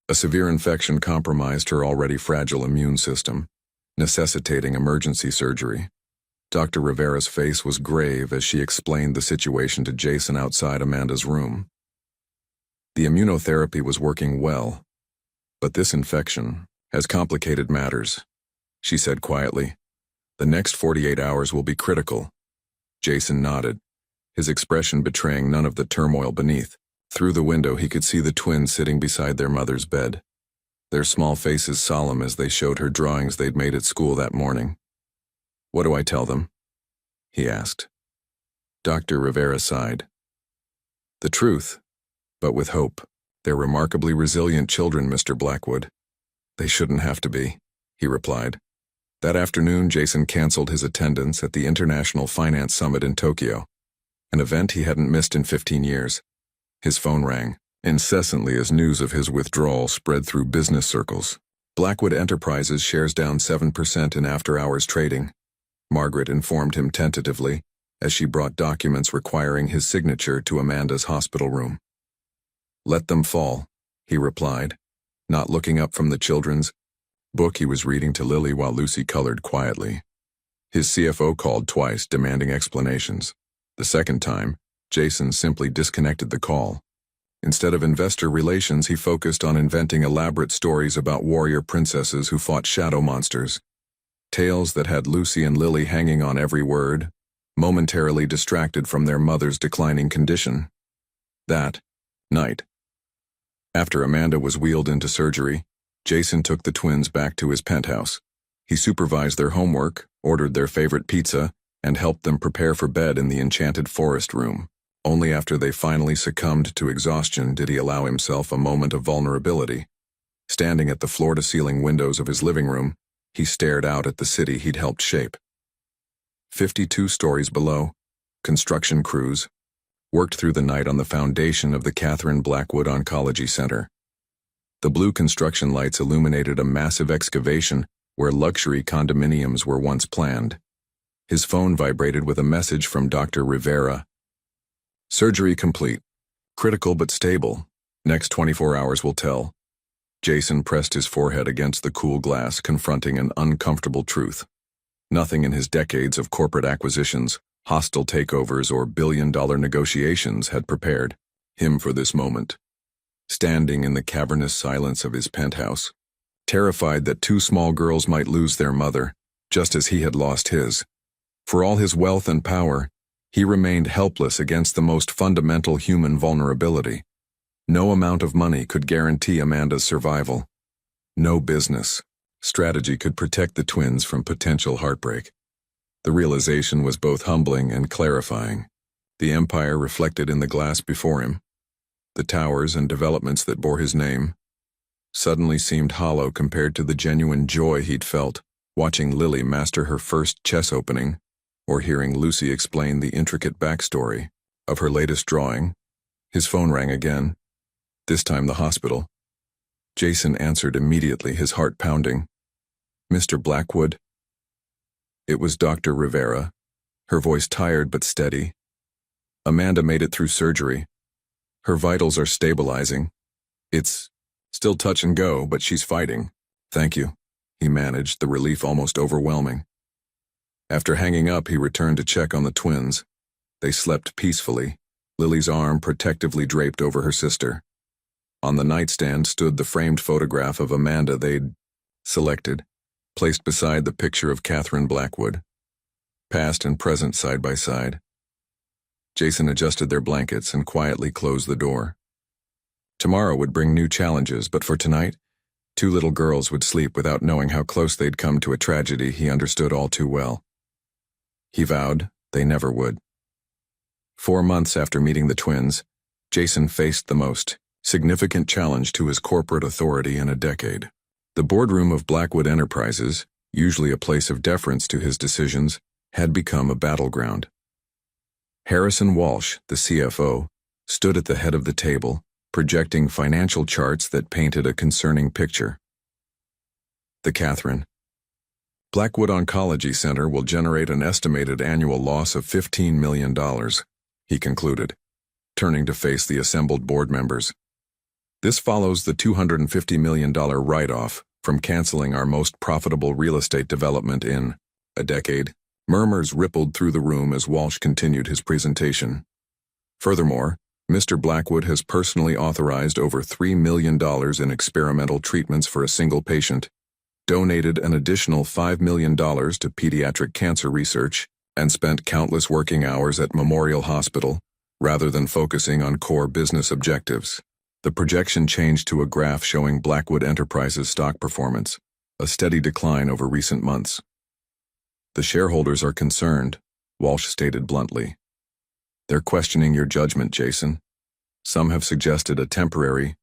A severe infection compromised her already fragile immune system, necessitating emergency surgery. Dr. Rivera's face was grave as she explained the situation to Jason outside Amanda's room. The immunotherapy was working well, but this infection has complicated matters, she said quietly. "The next 48 hours will be critical." Jason nodded, his expression betraying none of the turmoil beneath. Through the window, he could see the twins sitting beside their mother's bed, their small faces solemn as they showed her drawings they'd made at school that morning. "What do I tell them?" he asked. Dr. Rivera sighed. "The truth, but with hope. They're remarkably resilient children, Mr. Blackwood." "They shouldn't have to be," he replied. That afternoon, Jason canceled his attendance at the International Finance Summit in Tokyo, an event he hadn't missed in 15 years. His phone rang incessantly as news of his withdrawal spread through business circles. Blackwood Enterprises shares down 7% in after-hours trading, Margaret informed him tentatively as she brought documents requiring his signature to Amanda's hospital room. "Let them fall," he replied, not looking up from the children's book he was reading to Lily while Lucy colored quietly. His CFO called twice, demanding explanations. The second time, Jason simply disconnected the call. Instead of investor relations, he focused on inventing elaborate stories about warrior princesses who fought shadow monsters. Tales that had Lucy and Lily hanging on every word, momentarily distracted from their mother's declining condition. That night, after Amanda was wheeled into surgery, Jason took the twins back to his penthouse. He supervised their homework, ordered their favorite pizza, and helped them prepare for bed in the enchanted forest room. Only after they finally succumbed to exhaustion did he allow himself a moment of vulnerability. Standing at the floor-to-ceiling windows of his living room, he stared out at the city he'd helped shape. 52 stories below, construction crews worked through the night on the foundation of the Catherine Blackwood Oncology Center. The blue construction lights illuminated a massive excavation where luxury condominiums were once planned. His phone vibrated with a message from Dr. Rivera. "Surgery complete. Critical but stable. Next 24 hours will tell." Jason pressed his forehead against the cool glass, confronting an uncomfortable truth. Nothing in his decades of corporate acquisitions, hostile takeovers, or billion-dollar negotiations had prepared him for this moment. Standing in the cavernous silence of his penthouse, terrified that 2 small girls might lose their mother, just as he had lost his. For all his wealth and power, he remained helpless against the most fundamental human vulnerability. No amount of money could guarantee Amanda's survival. No business strategy could protect the twins from potential heartbreak. The realization was both humbling and clarifying. The empire reflected in the glass before him. The towers and developments that bore his name suddenly seemed hollow compared to the genuine joy he'd felt watching Lily master her first chess opening, or hearing Lucy explain the intricate backstory of her latest drawing. His phone rang again, this time the hospital. Jason answered immediately, his heart pounding. "Mr. Blackwood?" It was Dr. Rivera, her voice tired but steady. "Amanda made it through surgery. Her vitals are stabilizing. It's still touch and go, but she's fighting." "Thank you," he managed, the relief almost overwhelming. After hanging up, he returned to check on the twins. They slept peacefully, Lily's arm protectively draped over her sister. On the nightstand stood the framed photograph of Amanda they'd selected, placed beside the picture of Catherine Blackwood, past and present side by side. Jason adjusted their blankets and quietly closed the door. Tomorrow would bring new challenges, but for tonight, two little girls would sleep without knowing how close they'd come to a tragedy he understood all too well. He vowed they never would. 4 months after meeting the twins, Jason faced the most significant challenge to his corporate authority in a decade. The boardroom of Blackwood Enterprises, usually a place of deference to his decisions, had become a battleground. Harrison Walsh, the CFO, stood at the head of the table, projecting financial charts that painted a concerning picture. The Catherine Blackwood Oncology Center will generate an estimated annual loss of $15 million, he concluded, turning to face the assembled board members. This follows the $250 million write-off from canceling our most profitable real estate development in a decade. Murmurs rippled through the room as Walsh continued his presentation. Furthermore, Mr. Blackwood has personally authorized over $3 million in experimental treatments for a single patient, donated an additional $5 million to pediatric cancer research, and spent countless working hours at Memorial Hospital, rather than focusing on core business objectives. The projection changed to a graph showing Blackwood Enterprises' stock performance, a steady decline over recent months. "The shareholders are concerned," Walsh stated bluntly. "They're questioning your judgment, Jason. Some have suggested a temporary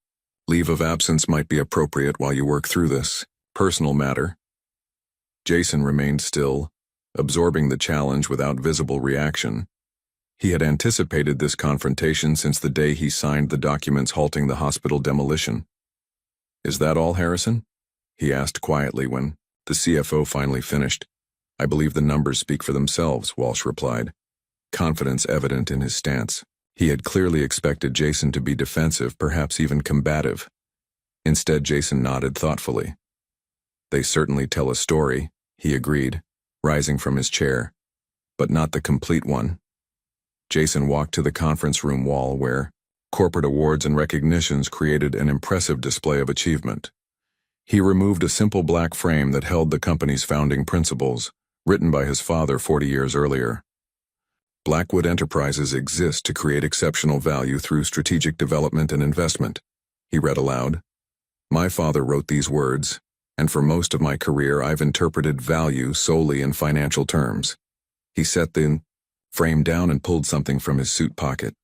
leave of absence might be appropriate while you work through this personal matter." Jason remained still, absorbing the challenge without visible reaction. He had anticipated this confrontation since the day he signed the documents halting the hospital demolition. "Is that all, Harrison?" he asked quietly when the CFO finally finished. "I believe the numbers speak for themselves," Walsh replied, confidence evident in his stance. He had clearly expected Jason to be defensive, perhaps even combative. Instead, Jason nodded thoughtfully. "They certainly tell a story," he agreed, rising from his chair, "but not the complete one." Jason walked to the conference room wall where corporate awards and recognitions created an impressive display of achievement. He removed a simple black frame that held the company's founding principles, written by his father 40 years earlier. "Blackwood Enterprises exist to create exceptional value through strategic development and investment," he read aloud. "My father wrote these words, and for most of my career I've interpreted value solely in financial terms." He set the frame down and pulled something from his suit pocket,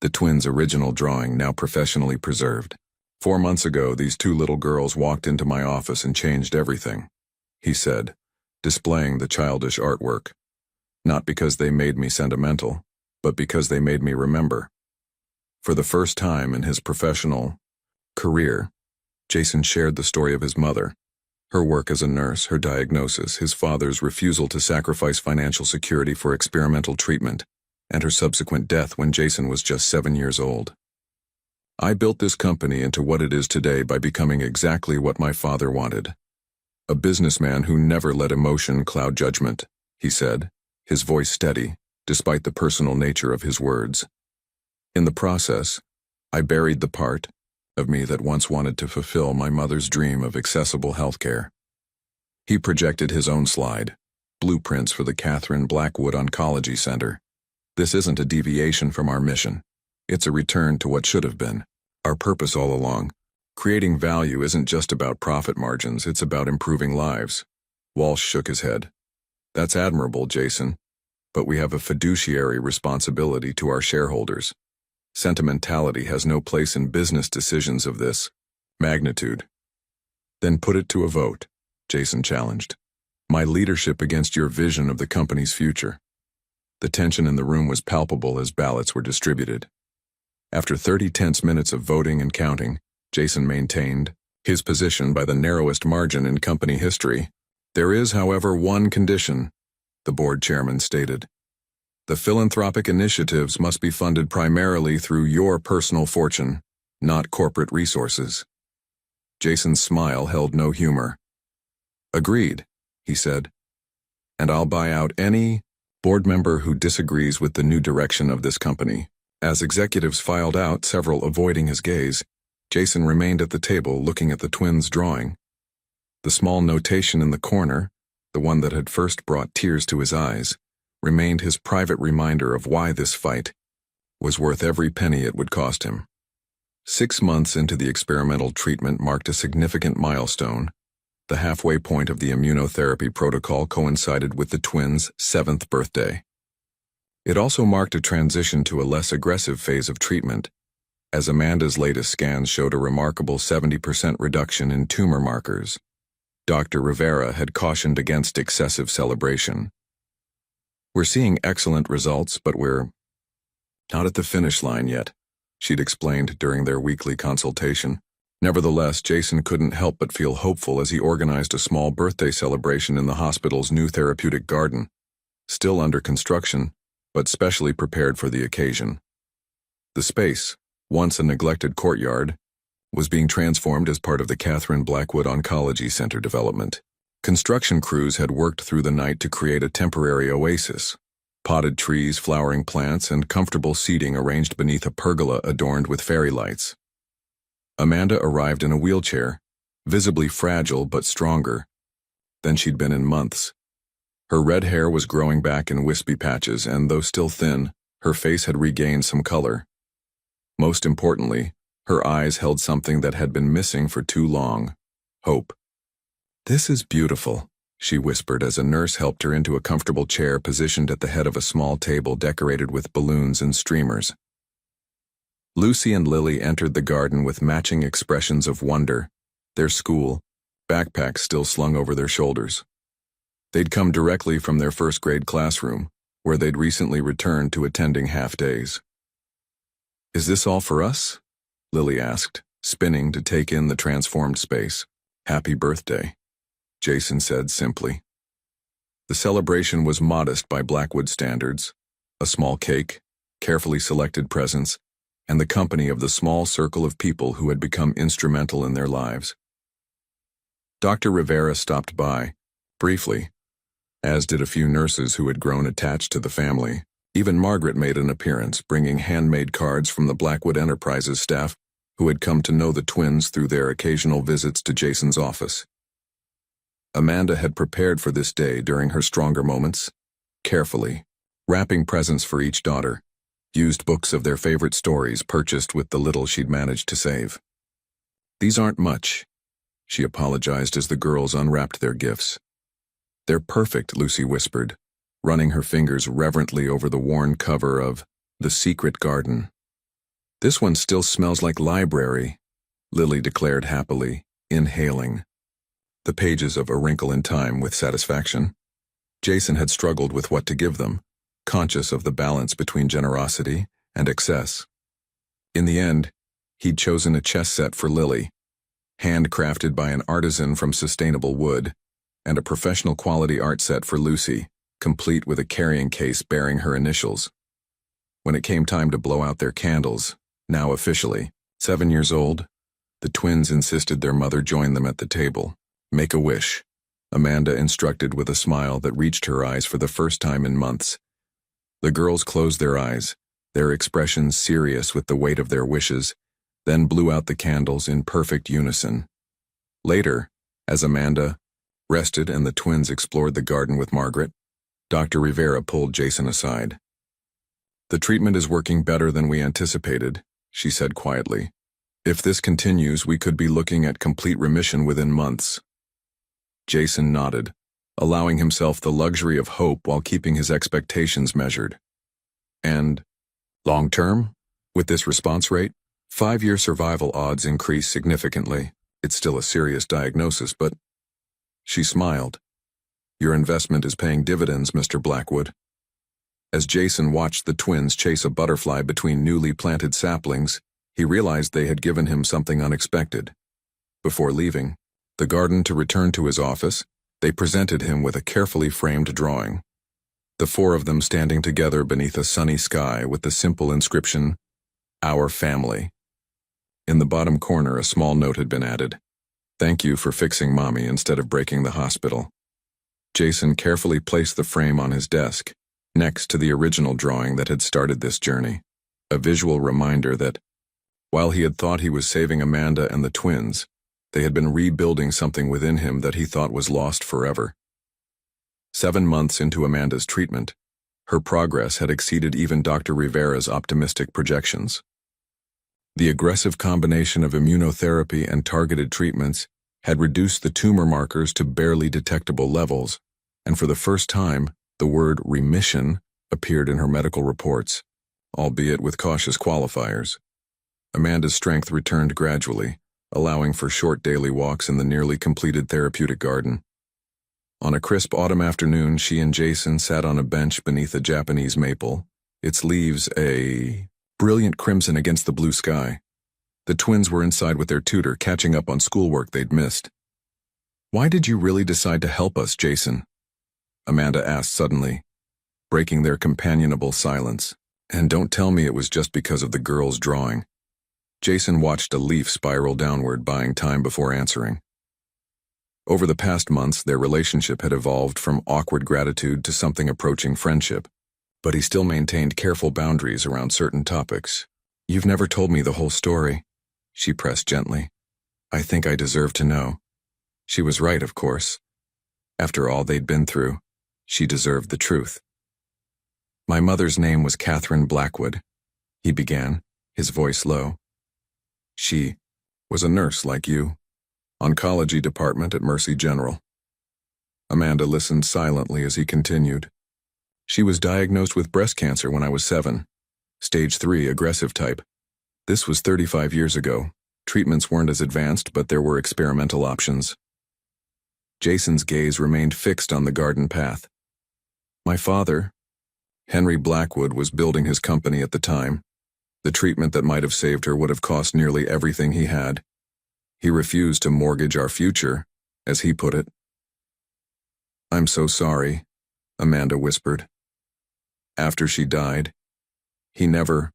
the twins' original drawing now professionally preserved. 4 months ago, these two little girls walked into my office and changed everything," he said, displaying the childish artwork. "Not because they made me sentimental, but because they made me remember." For the first time in his professional career, Jason shared the story of his mother, her work as a nurse, her diagnosis, his father's refusal to sacrifice financial security for experimental treatment, and her subsequent death when Jason was just 7 years old. "I built this company into what it is today by becoming exactly what my father wanted. A businessman who never let emotion cloud judgment," he said, his voice steady, despite the personal nature of his words. "In the process, I buried the part of me that once wanted to fulfill my mother's dream of accessible healthcare." He projected his own slide, blueprints for the Catherine Blackwood Oncology Center. "This isn't a deviation from our mission. It's a return to what should have been our purpose all along. Creating value isn't just about profit margins, it's about improving lives." Walsh shook his head. "That's admirable, Jason, but we have a fiduciary responsibility to our shareholders. Sentimentality has no place in business decisions of this magnitude. Then put it to a vote, Jason challenged. My leadership against your vision of the company's future. The tension in the room was palpable as ballots were distributed. After 30 tense minutes of voting and counting, Jason maintained his position by the narrowest margin in company history. There is, however, one condition, the board chairman stated. The philanthropic initiatives must be funded primarily through your personal fortune, not corporate resources. Jason's smile held no humor. Agreed, he said. And I'll buy out any board member who disagrees with the new direction of this company. As executives filed out, several avoiding his gaze, Jason remained at the table looking at the twins' drawing. The small notation in the corner, the one that had first brought tears to his eyes, remained his private reminder of why this fight was worth every penny it would cost him. 6 months into the experimental treatment marked a significant milestone. The halfway point of the immunotherapy protocol coincided with the twins' 7th birthday. It also marked a transition to a less aggressive phase of treatment, as Amanda's latest scans showed a remarkable 70% reduction in tumor markers. Dr. Rivera had cautioned against excessive celebration. We're seeing excellent results, but we're not at the finish line yet, she'd explained during their weekly consultation. Nevertheless, Jason couldn't help but feel hopeful as he organized a small birthday celebration in the hospital's new therapeutic garden, still under construction, but specially prepared for the occasion. The space, once a neglected courtyard, was being transformed as part of the Catherine Blackwood Oncology Center development. Construction crews had worked through the night to create a temporary oasis. Potted trees, flowering plants, and comfortable seating arranged beneath a pergola adorned with fairy lights. Amanda arrived in a wheelchair, visibly fragile but stronger than she'd been in months. Her red hair was growing back in wispy patches, and though still thin, her face had regained some color. Most importantly, her eyes held something that had been missing for too long: hope. This is beautiful, she whispered as a nurse helped her into a comfortable chair positioned at the head of a small table decorated with balloons and streamers. Lucy and Lily entered the garden with matching expressions of wonder, their school backpacks still slung over their shoulders. They'd come directly from their first-grade classroom, where they'd recently returned to attending half-days. Is this all for us? Lily asked, spinning to take in the transformed space. Happy birthday, Jason said simply. The celebration was modest by Blackwood standards: a small cake, carefully selected presents, and the company of the small circle of people who had become instrumental in their lives. Dr. Rivera stopped by, briefly, as did a few nurses who had grown attached to the family. Even Margaret made an appearance, bringing handmade cards from the Blackwood Enterprises staff who had come to know the twins through their occasional visits to Jason's office. Amanda had prepared for this day during her stronger moments, carefully, wrapping presents for each daughter, used books of their favorite stories purchased with the little she'd managed to save. These aren't much, she apologized as the girls unwrapped their gifts. They're perfect, Lucy whispered, running her fingers reverently over the worn cover of The Secret Garden. This one still smells like library, Lily declared happily, inhaling the pages of A Wrinkle in Time with satisfaction. Jason had struggled with what to give them, conscious of the balance between generosity and excess. In the end, he'd chosen a chess set for Lily, handcrafted by an artisan from sustainable wood, and a professional quality art set for Lucy, complete with a carrying case bearing her initials. When it came time to blow out their candles, now officially 7 years old, the twins insisted their mother join them at the table. Make a wish, Amanda instructed with a smile that reached her eyes for the first time in months. The girls closed their eyes, their expressions serious with the weight of their wishes, then blew out the candles in perfect unison. Later, as Amanda rested and the twins explored the garden with Margaret, Dr. Rivera pulled Jason aside. The treatment is working better than we anticipated, she said quietly. If this continues, we could be looking at complete remission within months. Jason nodded, allowing himself the luxury of hope while keeping his expectations measured. And long-term? With this response rate, 5-year survival odds increase significantly. It's still a serious diagnosis, but she smiled. Your investment is paying dividends, Mr. Blackwood. As Jason watched the twins chase a butterfly between newly planted saplings, he realized they had given him something unexpected. Before leaving the garden to return to his office, they presented him with a carefully framed drawing. The 4 of them standing together beneath a sunny sky with the simple inscription, "Our Family." In the bottom corner, a small note had been added. "Thank you for fixing Mommy instead of breaking the hospital." Jason carefully placed the frame on his desk, next to the original drawing that had started this journey, a visual reminder that, while he had thought he was saving Amanda and the twins, they had been rebuilding something within him that he thought was lost forever. 7 months into Amanda's treatment, her progress had exceeded even Dr. Rivera's optimistic projections. The aggressive combination of immunotherapy and targeted treatments had reduced the tumor markers to barely detectable levels, and for the first time, the word remission appeared in her medical reports, albeit with cautious qualifiers. Amanda's strength returned gradually, allowing for short daily walks in the nearly completed therapeutic garden. On a crisp autumn afternoon, she and Jason sat on a bench beneath a Japanese maple, its leaves a brilliant crimson against the blue sky. The twins were inside with their tutor, catching up on schoolwork they'd missed. "Why did you really decide to help us, Jason?" Amanda asked suddenly, breaking their companionable silence. "And don't tell me it was just because of the girl's drawing." Jason watched a leaf spiral downward, buying time before answering. Over the past months, their relationship had evolved from awkward gratitude to something approaching friendship, but he still maintained careful boundaries around certain topics. "You've never told me the whole story," she pressed gently. "I think I deserve to know." She was right, of course. After all they'd been through, she deserved the truth. "My mother's name was Catherine Blackwood," he began, his voice low. "She was a nurse like you. Oncology department at Mercy General." Amanda listened silently as he continued. "She was diagnosed with breast cancer when I was 7. Stage 3, aggressive type. This was 35 years ago. Treatments weren't as advanced, but there were experimental options." Jason's gaze remained fixed on the garden path. "My father, Henry Blackwood, was building his company at the time. The treatment that might have saved her would have cost nearly everything he had. He refused to mortgage our future, as he put it." "I'm so sorry," Amanda whispered. "After she died, he never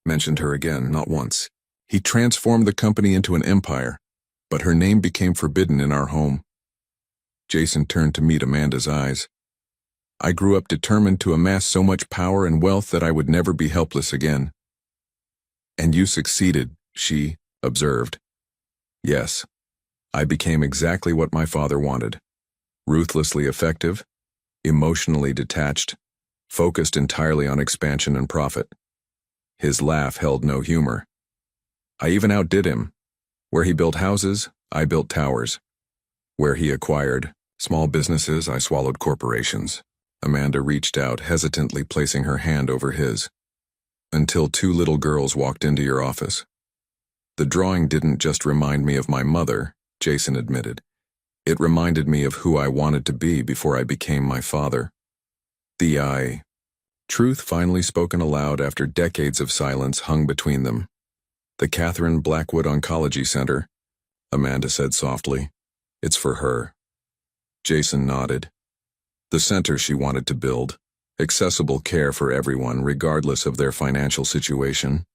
mentioned her again, not once. He transformed the company into an empire, but her name became forbidden in our home." Jason turned to meet Amanda's eyes. "I grew up determined to amass so much power and wealth that I would never be helpless again." "And you succeeded," she observed. "Yes, I became exactly what my father wanted. Ruthlessly effective, emotionally detached, focused entirely on expansion and profit." His laugh held no humor. "I even outdid him. Where he built houses, I built towers. Where he acquired small businesses, I swallowed corporations." Amanda reached out, hesitantly placing her hand over his. "Until 2 little girls walked into your office." "The drawing didn't just remind me of my mother," Jason admitted. "It reminded me of who I wanted to be before I became my father." Truth finally spoken aloud after decades of silence hung between them. "The Catherine Blackwood Oncology Center," Amanda said softly. "It's for her." Jason nodded. The center she wanted to build, accessible care for everyone regardless of their financial situation.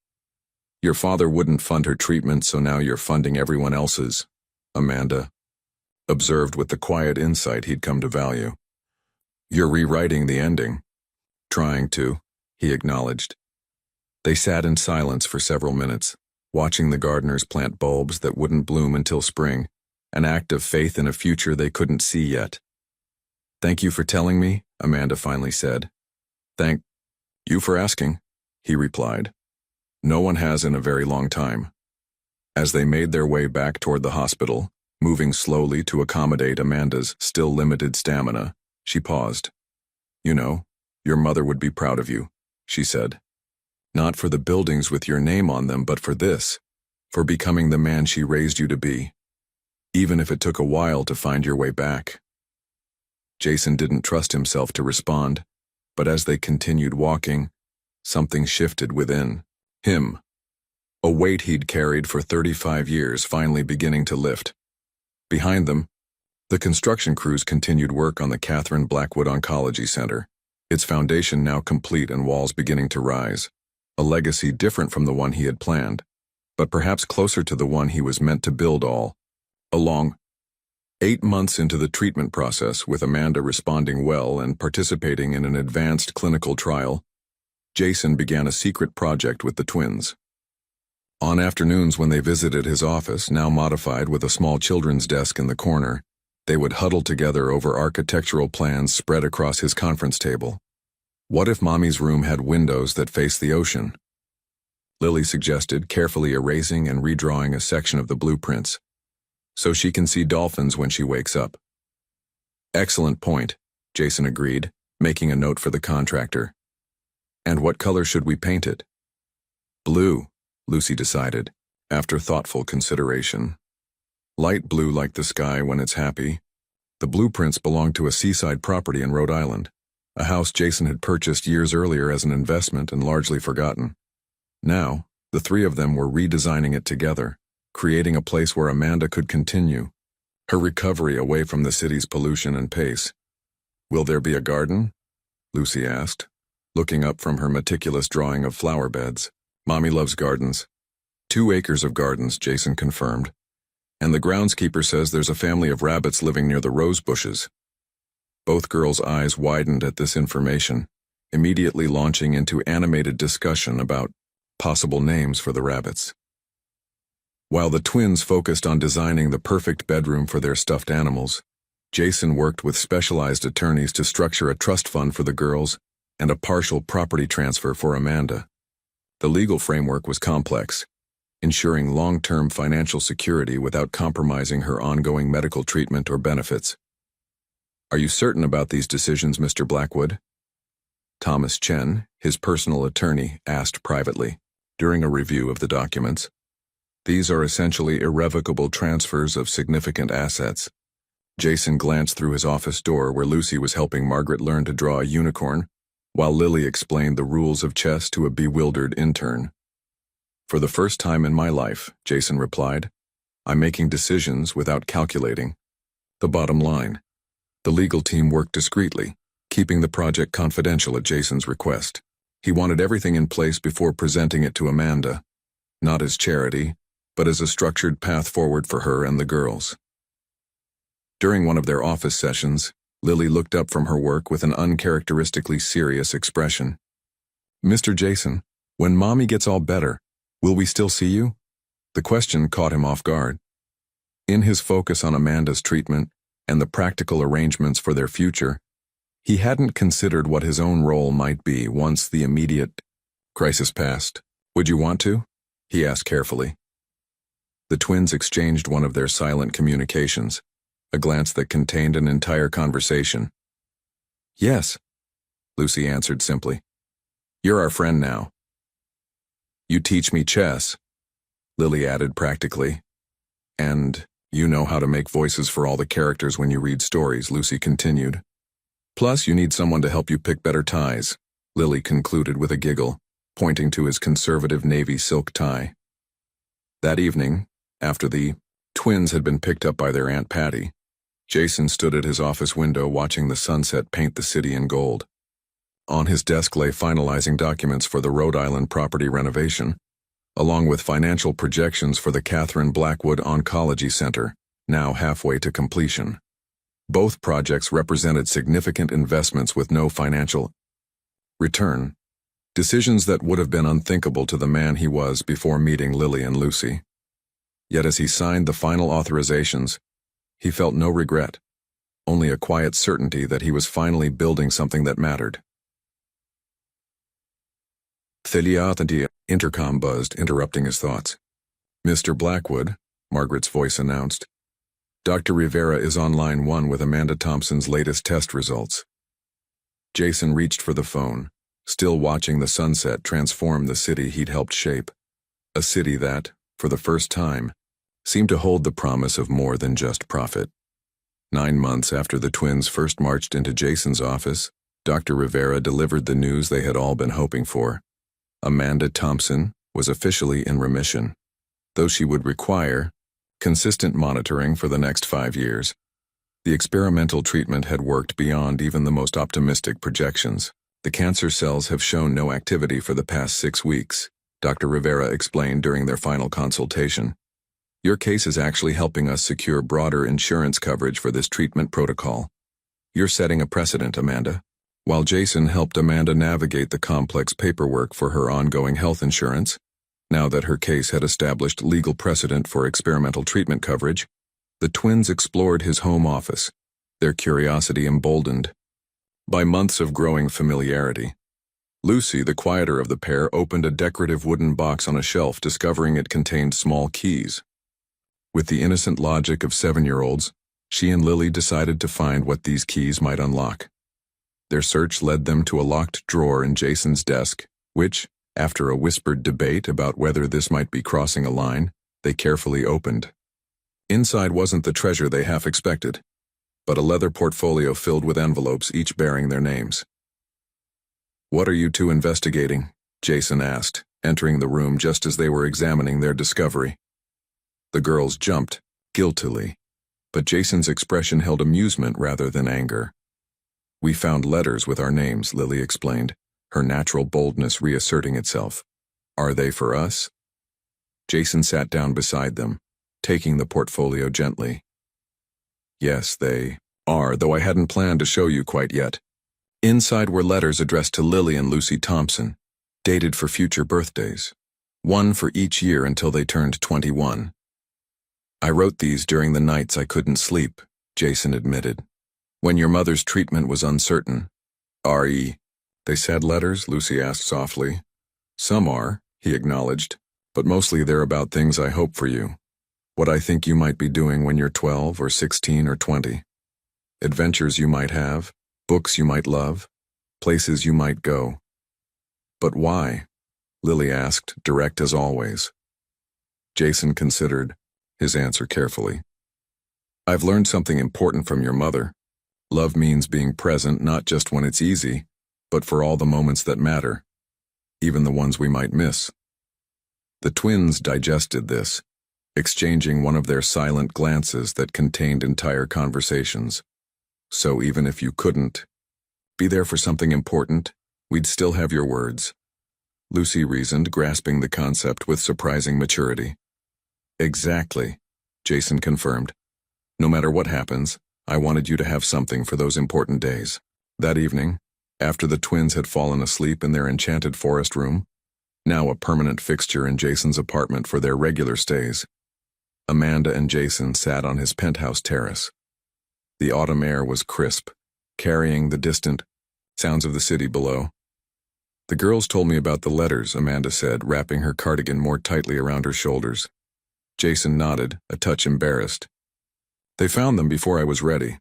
"Your father wouldn't fund her treatment, so now you're funding everyone else's," Amanda observed with the quiet insight he'd come to value. "You're rewriting the ending." "Trying to," he acknowledged. They sat in silence for several minutes, watching the gardeners plant bulbs that wouldn't bloom until spring, an act of faith in a future they couldn't see yet. "Thank you for telling me," Amanda finally said. "Thank you for asking," he replied. "No one has in a very long time." As they made their way back toward the hospital, moving slowly to accommodate Amanda's still limited stamina, she paused. "You know, your mother would be proud of you," she said. Not for the buildings with your name on them, but for this, for becoming the man she raised you to be, even if it took a while to find your way back. Jason didn't trust himself to respond, but as they continued walking, something shifted within him. A weight he'd carried for 35 years finally beginning to lift. Behind them, the construction crews continued work on the Catherine Blackwood Oncology Center, its foundation now complete and walls beginning to rise, a legacy different from the one he had planned, but perhaps closer to the one he was meant to build all along. 8 months into the treatment process, with Amanda responding well and participating in an advanced clinical trial, Jason began a secret project with the twins. On afternoons when they visited his office, now modified with a small children's desk in the corner, they would huddle together over architectural plans spread across his conference table. What if Mommy's room had windows that faced the ocean? Lily suggested, carefully erasing and redrawing a section of the blueprints, so she can see dolphins when she wakes up. Excellent point, Jason agreed, making a note for the contractor. And what color should we paint it? Blue, Lucy decided, after thoughtful consideration. Light blue like the sky when it's happy. The blueprints belonged to a seaside property in Rhode Island, a house Jason had purchased years earlier as an investment and largely forgotten. Now, the three of them were redesigning it together, creating a place where Amanda could continue her recovery away from the city's pollution and pace. Will there be a garden? Lucy asked, looking up from her meticulous drawing of flower beds. Mommy loves gardens. 2 acres of gardens, Jason confirmed. And the groundskeeper says there's a family of rabbits living near the rose bushes. Both girls' eyes widened at this information, immediately launching into animated discussion about possible names for the rabbits. While the twins focused on designing the perfect bedroom for their stuffed animals, Jason worked with specialized attorneys to structure a trust fund for the girls and a partial property transfer for Amanda. The legal framework was complex, ensuring long-term financial security without compromising her ongoing medical treatment or benefits. Are you certain about these decisions, Mr. Blackwood? Thomas Chen, his personal attorney, asked privately, during a review of the documents. These are essentially irrevocable transfers of significant assets. Jason glanced through his office door where Lucy was helping Margaret learn to draw a unicorn, while Lily explained the rules of chess to a bewildered intern. For the first time in my life, Jason replied, I'm making decisions without calculating. The bottom line. The legal team worked discreetly, keeping the project confidential at Jason's request. He wanted everything in place before presenting it to Amanda, not as charity, but as a structured path forward for her and the girls. During one of their office sessions, Lily looked up from her work with an uncharacteristically serious expression. Mr. Jason, when Mommy gets all better, will we still see you? The question caught him off guard. In his focus on Amanda's treatment and the practical arrangements for their future, he hadn't considered what his own role might be once the immediate crisis passed. Would you want to? He asked carefully. The twins exchanged one of their silent communications, a glance that contained an entire conversation. Yes, Lucy answered simply. You're our friend now. You teach me chess, Lily added practically. And you know how to make voices for all the characters when you read stories, Lucy continued. Plus, you need someone to help you pick better ties, Lily concluded with a giggle, pointing to his conservative navy silk tie. That evening, after the twins had been picked up by their Aunt Patty, Jason stood at his office window watching the sunset paint the city in gold. On his desk lay finalizing documents for the Rhode Island property renovation, along with financial projections for the Catherine Blackwood Oncology Center, now halfway to completion. Both projects represented significant investments with no financial return, decisions that would have been unthinkable to the man he was before meeting Lily and Lucy. Yet as he signed the final authorizations, he felt no regret, only a quiet certainty that he was finally building something that mattered. The intercom buzzed, interrupting his thoughts. Mr. Blackwood, Margaret's voice announced. Dr. Rivera is on line 1 with Amanda Thompson's latest test results. Jason reached for the phone, still watching the sunset transform the city he'd helped shape. A city that, for the first time, seemed to hold the promise of more than just profit. 9 months after the twins first marched into Jason's office, Dr. Rivera delivered the news they had all been hoping for. Amanda Thompson was officially in remission, though she would require consistent monitoring for the next 5 years. The experimental treatment had worked beyond even the most optimistic projections. The cancer cells have shown no activity for the past 6 weeks, Dr. Rivera explained during their final consultation. Your case is actually helping us secure broader insurance coverage for this treatment protocol. You're setting a precedent, Amanda. While Jason helped Amanda navigate the complex paperwork for her ongoing health insurance, now that her case had established legal precedent for experimental treatment coverage, the twins explored his home office, their curiosity emboldened by months of growing familiarity. Lucy, the quieter of the pair, opened a decorative wooden box on a shelf, discovering it contained small keys. With the innocent logic of 7-year-olds, she and Lily decided to find what these keys might unlock. Their search led them to a locked drawer in Jason's desk, which, after a whispered debate about whether this might be crossing a line, they carefully opened. Inside wasn't the treasure they half expected, but a leather portfolio filled with envelopes, each bearing their names. "What are you two investigating?" Jason asked, entering the room just as they were examining their discovery. The girls jumped, guiltily, but Jason's expression held amusement rather than anger. "We found letters with our names," Lily explained, her natural boldness reasserting itself. "Are they for us?" Jason sat down beside them, taking the portfolio gently. "Yes, they are, though I hadn't planned to show you quite yet." Inside were letters addressed to Lily and Lucy Thompson, dated for future birthdays, one for each year until they turned 21. "I wrote these during the nights I couldn't sleep," Jason admitted, "when your mother's treatment was uncertain." "R.E. they sad letters?" Lucy asked softly. "Some are," he acknowledged, "but mostly they're about things I hope for you. What I think you might be doing when you're 12 or 16 or 20. Adventures you might have, books you might love, places you might go." "But why?" Lily asked, direct as always. Jason considered, his answer carefully. "I've learned something important from your mother. Love means being present not just when it's easy, but for all the moments that matter, even the ones we might miss." The twins digested this, exchanging one of their silent glances that contained entire conversations. "So even if you couldn't be there for something important, we'd still have your words," Lucy reasoned, grasping the concept with surprising maturity. "Exactly," Jason confirmed. "No matter what happens, I wanted you to have something for those important days." That evening, after the twins had fallen asleep in their enchanted forest room, now a permanent fixture in Jason's apartment for their regular stays, Amanda and Jason sat on his penthouse terrace. The autumn air was crisp, carrying the distant sounds of the city below. "The girls told me about the letters," Amanda said, wrapping her cardigan more tightly around her shoulders. Jason nodded, a touch embarrassed. "They found them before I was ready."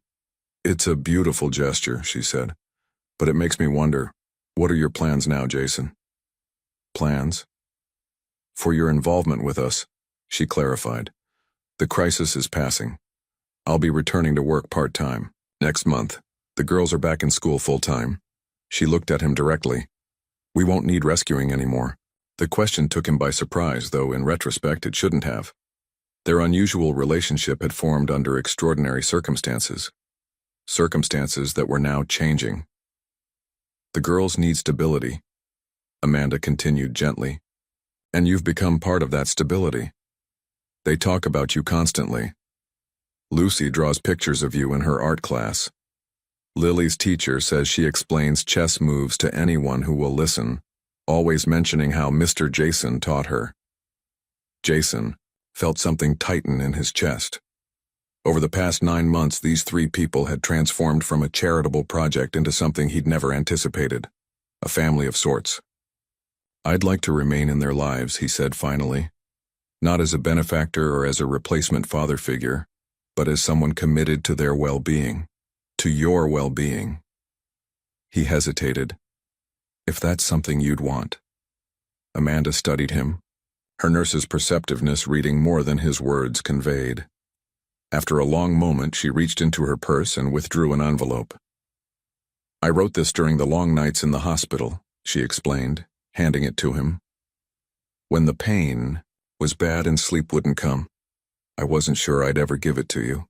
"It's a beautiful gesture," she said, "but it makes me wonder, what are your plans now, Jason?" "Plans?" "For your involvement with us," she clarified. "The crisis is passing. I'll be returning to work part-time next month. The girls are back in school full-time." She looked at him directly. "We won't need rescuing anymore." The question took him by surprise, though in retrospect it shouldn't have. Their unusual relationship had formed under extraordinary circumstances. Circumstances that were now changing. "The girls need stability," Amanda continued gently. "And you've become part of that stability. They talk about you constantly. Lucy draws pictures of you in her art class. Lily's teacher says she explains chess moves to anyone who will listen, always mentioning how Mr. Jason taught her." Jason felt something tighten in his chest. Over the past 9 months, these 3 people had transformed from a charitable project into something he'd never anticipated, a family of sorts. "I'd like to remain in their lives," he said finally, "not as a benefactor or as a replacement father figure, but as someone committed to their well-being, to your well-being." He hesitated. If that's something you'd want. Amanda studied him, her nurse's perceptiveness reading more than his words conveyed. After a long moment, she reached into her purse and withdrew an envelope. I wrote this during the long nights in the hospital, she explained, handing it to him. When the pain was bad and sleep wouldn't come, I wasn't sure I'd ever give it to you.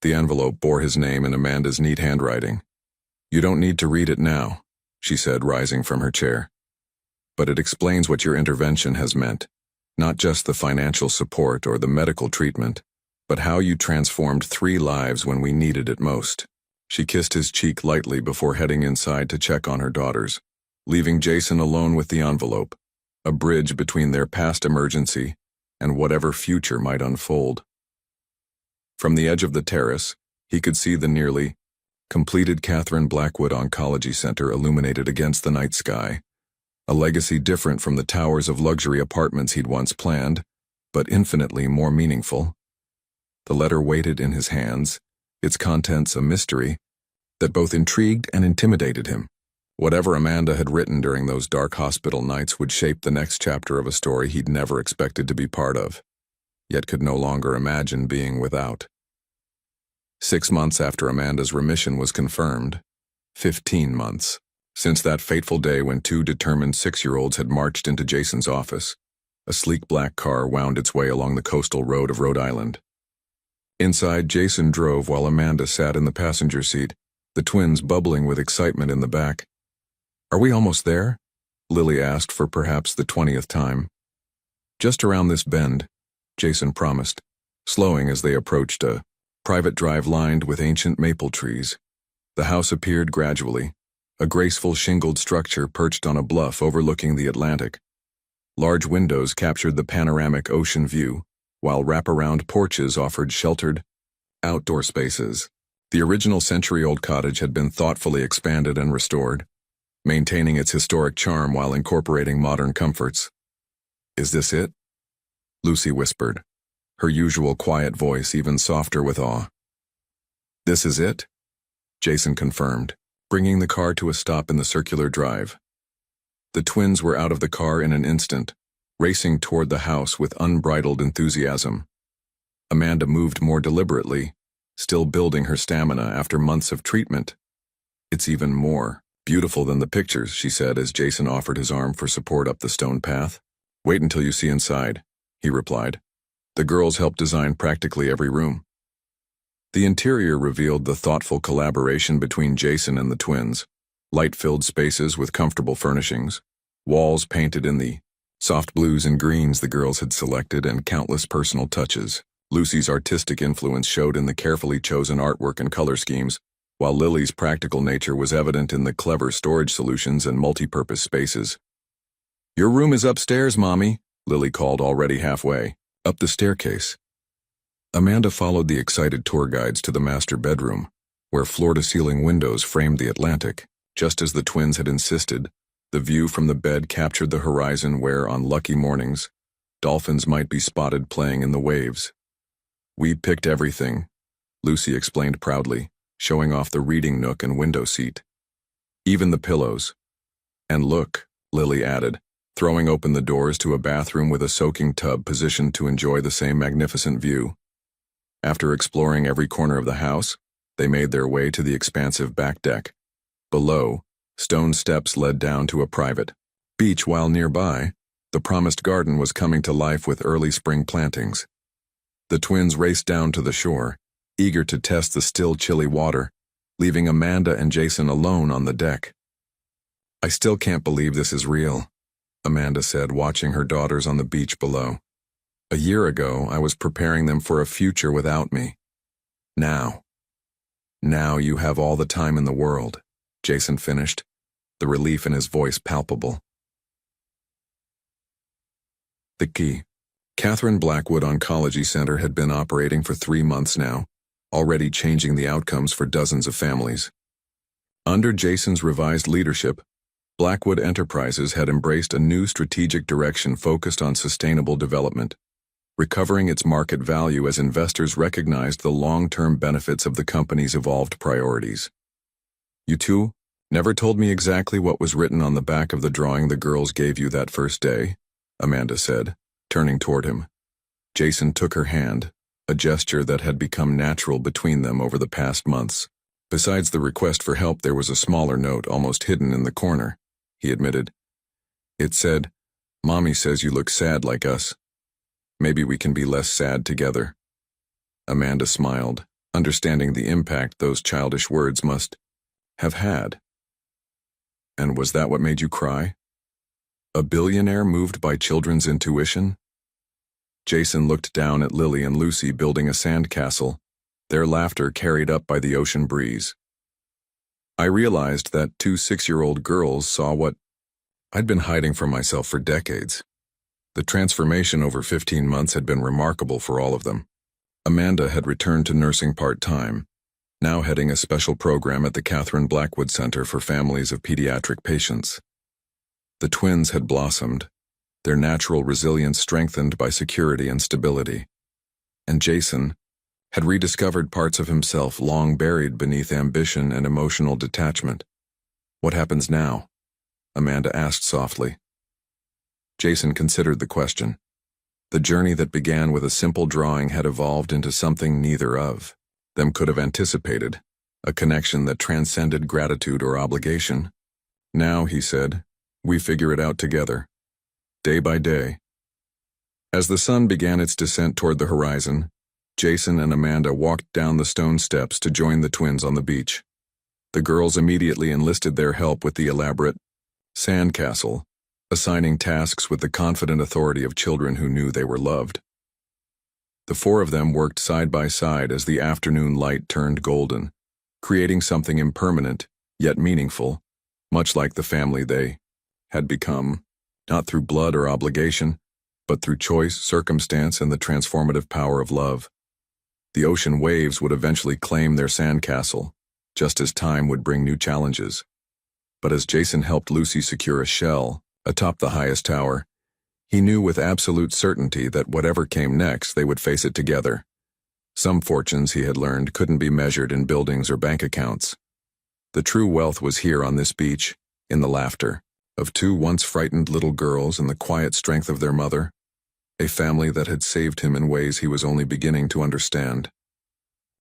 The envelope bore his name in Amanda's neat handwriting. You don't need to read it now, she said, rising from her chair. But it explains what your intervention has meant, not just the financial support or the medical treatment, but how you transformed 3 lives when we needed it most. She kissed his cheek lightly before heading inside to check on her daughters, leaving Jason alone with the envelope, a bridge between their past emergency and whatever future might unfold. From the edge of the terrace, he could see the nearly completed Catherine Blackwood Oncology Center illuminated against the night sky, a legacy different from the towers of luxury apartments he'd once planned, but infinitely more meaningful. The letter waited in his hands, its contents a mystery that both intrigued and intimidated him. Whatever Amanda had written during those dark hospital nights would shape the next chapter of a story he'd never expected to be part of, yet could no longer imagine being without. 6 months after Amanda's remission was confirmed, 15 months, since that fateful day when 2 determined 6-year-olds had marched into Jason's office, a sleek black car wound its way along the coastal road of Rhode Island. Inside, Jason drove while Amanda sat in the passenger seat, the twins bubbling with excitement in the back. Are we almost there? Lily asked for perhaps the 20th time. Just around this bend, Jason promised, slowing as they approached a private drive lined with ancient maple trees. The house appeared gradually, a graceful shingled structure perched on a bluff overlooking the Atlantic. Large windows captured the panoramic ocean view, while wraparound porches offered sheltered, outdoor spaces. The original century-old cottage had been thoughtfully expanded and restored, maintaining its historic charm while incorporating modern comforts. Is this it? Lucy whispered, her usual quiet voice even softer with awe. This is it? Jason confirmed, bringing the car to a stop in the circular drive. The twins were out of the car in an instant, racing toward the house with unbridled enthusiasm. Amanda moved more deliberately, still building her stamina after months of treatment. It's even more beautiful than the pictures, she said as Jason offered his arm for support up the stone path. Wait until you see inside, he replied. The girls helped design practically every room. The interior revealed the thoughtful collaboration between Jason and the twins, light-filled spaces with comfortable furnishings, walls painted in the soft blues and greens the girls had selected, and countless personal touches. Lucy's artistic influence showed in the carefully chosen artwork and color schemes, while Lily's practical nature was evident in the clever storage solutions and multi-purpose spaces. Your room is upstairs, Mommy, Lily called already halfway up the staircase. Amanda followed the excited tour guides to the master bedroom, where floor-to-ceiling windows framed the Atlantic. Just as the twins had insisted, the view from the bed captured the horizon where, on lucky mornings, dolphins might be spotted playing in the waves. We picked everything, Lucy explained proudly, showing off the reading nook and window seat. Even the pillows. And look, Lily added, throwing open the doors to a bathroom with a soaking tub positioned to enjoy the same magnificent view. After exploring every corner of the house, they made their way to the expansive back deck. Below, stone steps led down to a private beach, while nearby, the promised garden was coming to life with early spring plantings. The twins raced down to the shore, eager to test the still chilly water, leaving Amanda and Jason alone on the deck. I still can't believe this is real, Amanda said, watching her daughters on the beach below. A year ago, I was preparing them for a future without me. Now you have all the time in the world, Jason finished, the relief in his voice palpable. The key. Catherine Blackwood Oncology Center had been operating for 3 months now, already changing the outcomes for dozens of families. Under Jason's revised leadership, Blackwood Enterprises had embraced a new strategic direction focused on sustainable development, recovering its market value as investors recognized the long-term benefits of the company's evolved priorities. You two Never told me exactly what was written on the back of the drawing the girls gave you that first day, Amanda said, turning toward him. Jason took her hand, a gesture that had become natural between them over the past months. Besides the request for help, there was a smaller note almost hidden in the corner, he admitted. It said, "Mommy says you look sad like us. Maybe we can be less sad together." Amanda smiled, understanding the impact those childish words must have had. And was that what made you cry? A billionaire moved by children's intuition? Jason looked down at Lily and Lucy building a sandcastle, their laughter carried up by the ocean breeze. I realized that 2 6-year-old girls saw what I'd been hiding from myself for decades. The transformation over 15 months had been remarkable for all of them. Amanda had returned to nursing part-time, now heading a special program at the Catherine Blackwood Center for families of pediatric patients. The twins had blossomed, their natural resilience strengthened by security and stability. And Jason had rediscovered parts of himself long buried beneath ambition and emotional detachment. What happens now? Amanda asked softly. Jason considered the question. The journey that began with a simple drawing had evolved into something neither of them could have anticipated, a connection that transcended gratitude or obligation. Now, he said, we figure it out together, day by day. As the sun began its descent toward the horizon, Jason and Amanda walked down the stone steps to join the twins on the beach. The girls immediately enlisted their help with the elaborate sandcastle, assigning tasks with the confident authority of children who knew they were loved. The 4 of them worked side by side as the afternoon light turned golden, creating something impermanent, yet meaningful, much like the family they had become, not through blood or obligation, but through choice, circumstance, and the transformative power of love. The ocean waves would eventually claim their sandcastle, just as time would bring new challenges. But as Jason helped Lucy secure a shell atop the highest tower, he knew with absolute certainty that whatever came next, they would face it together. Some fortunes, he had learned, couldn't be measured in buildings or bank accounts. The true wealth was here on this beach, in the laughter of 2 once frightened little girls and the quiet strength of their mother, a family that had saved him in ways he was only beginning to understand.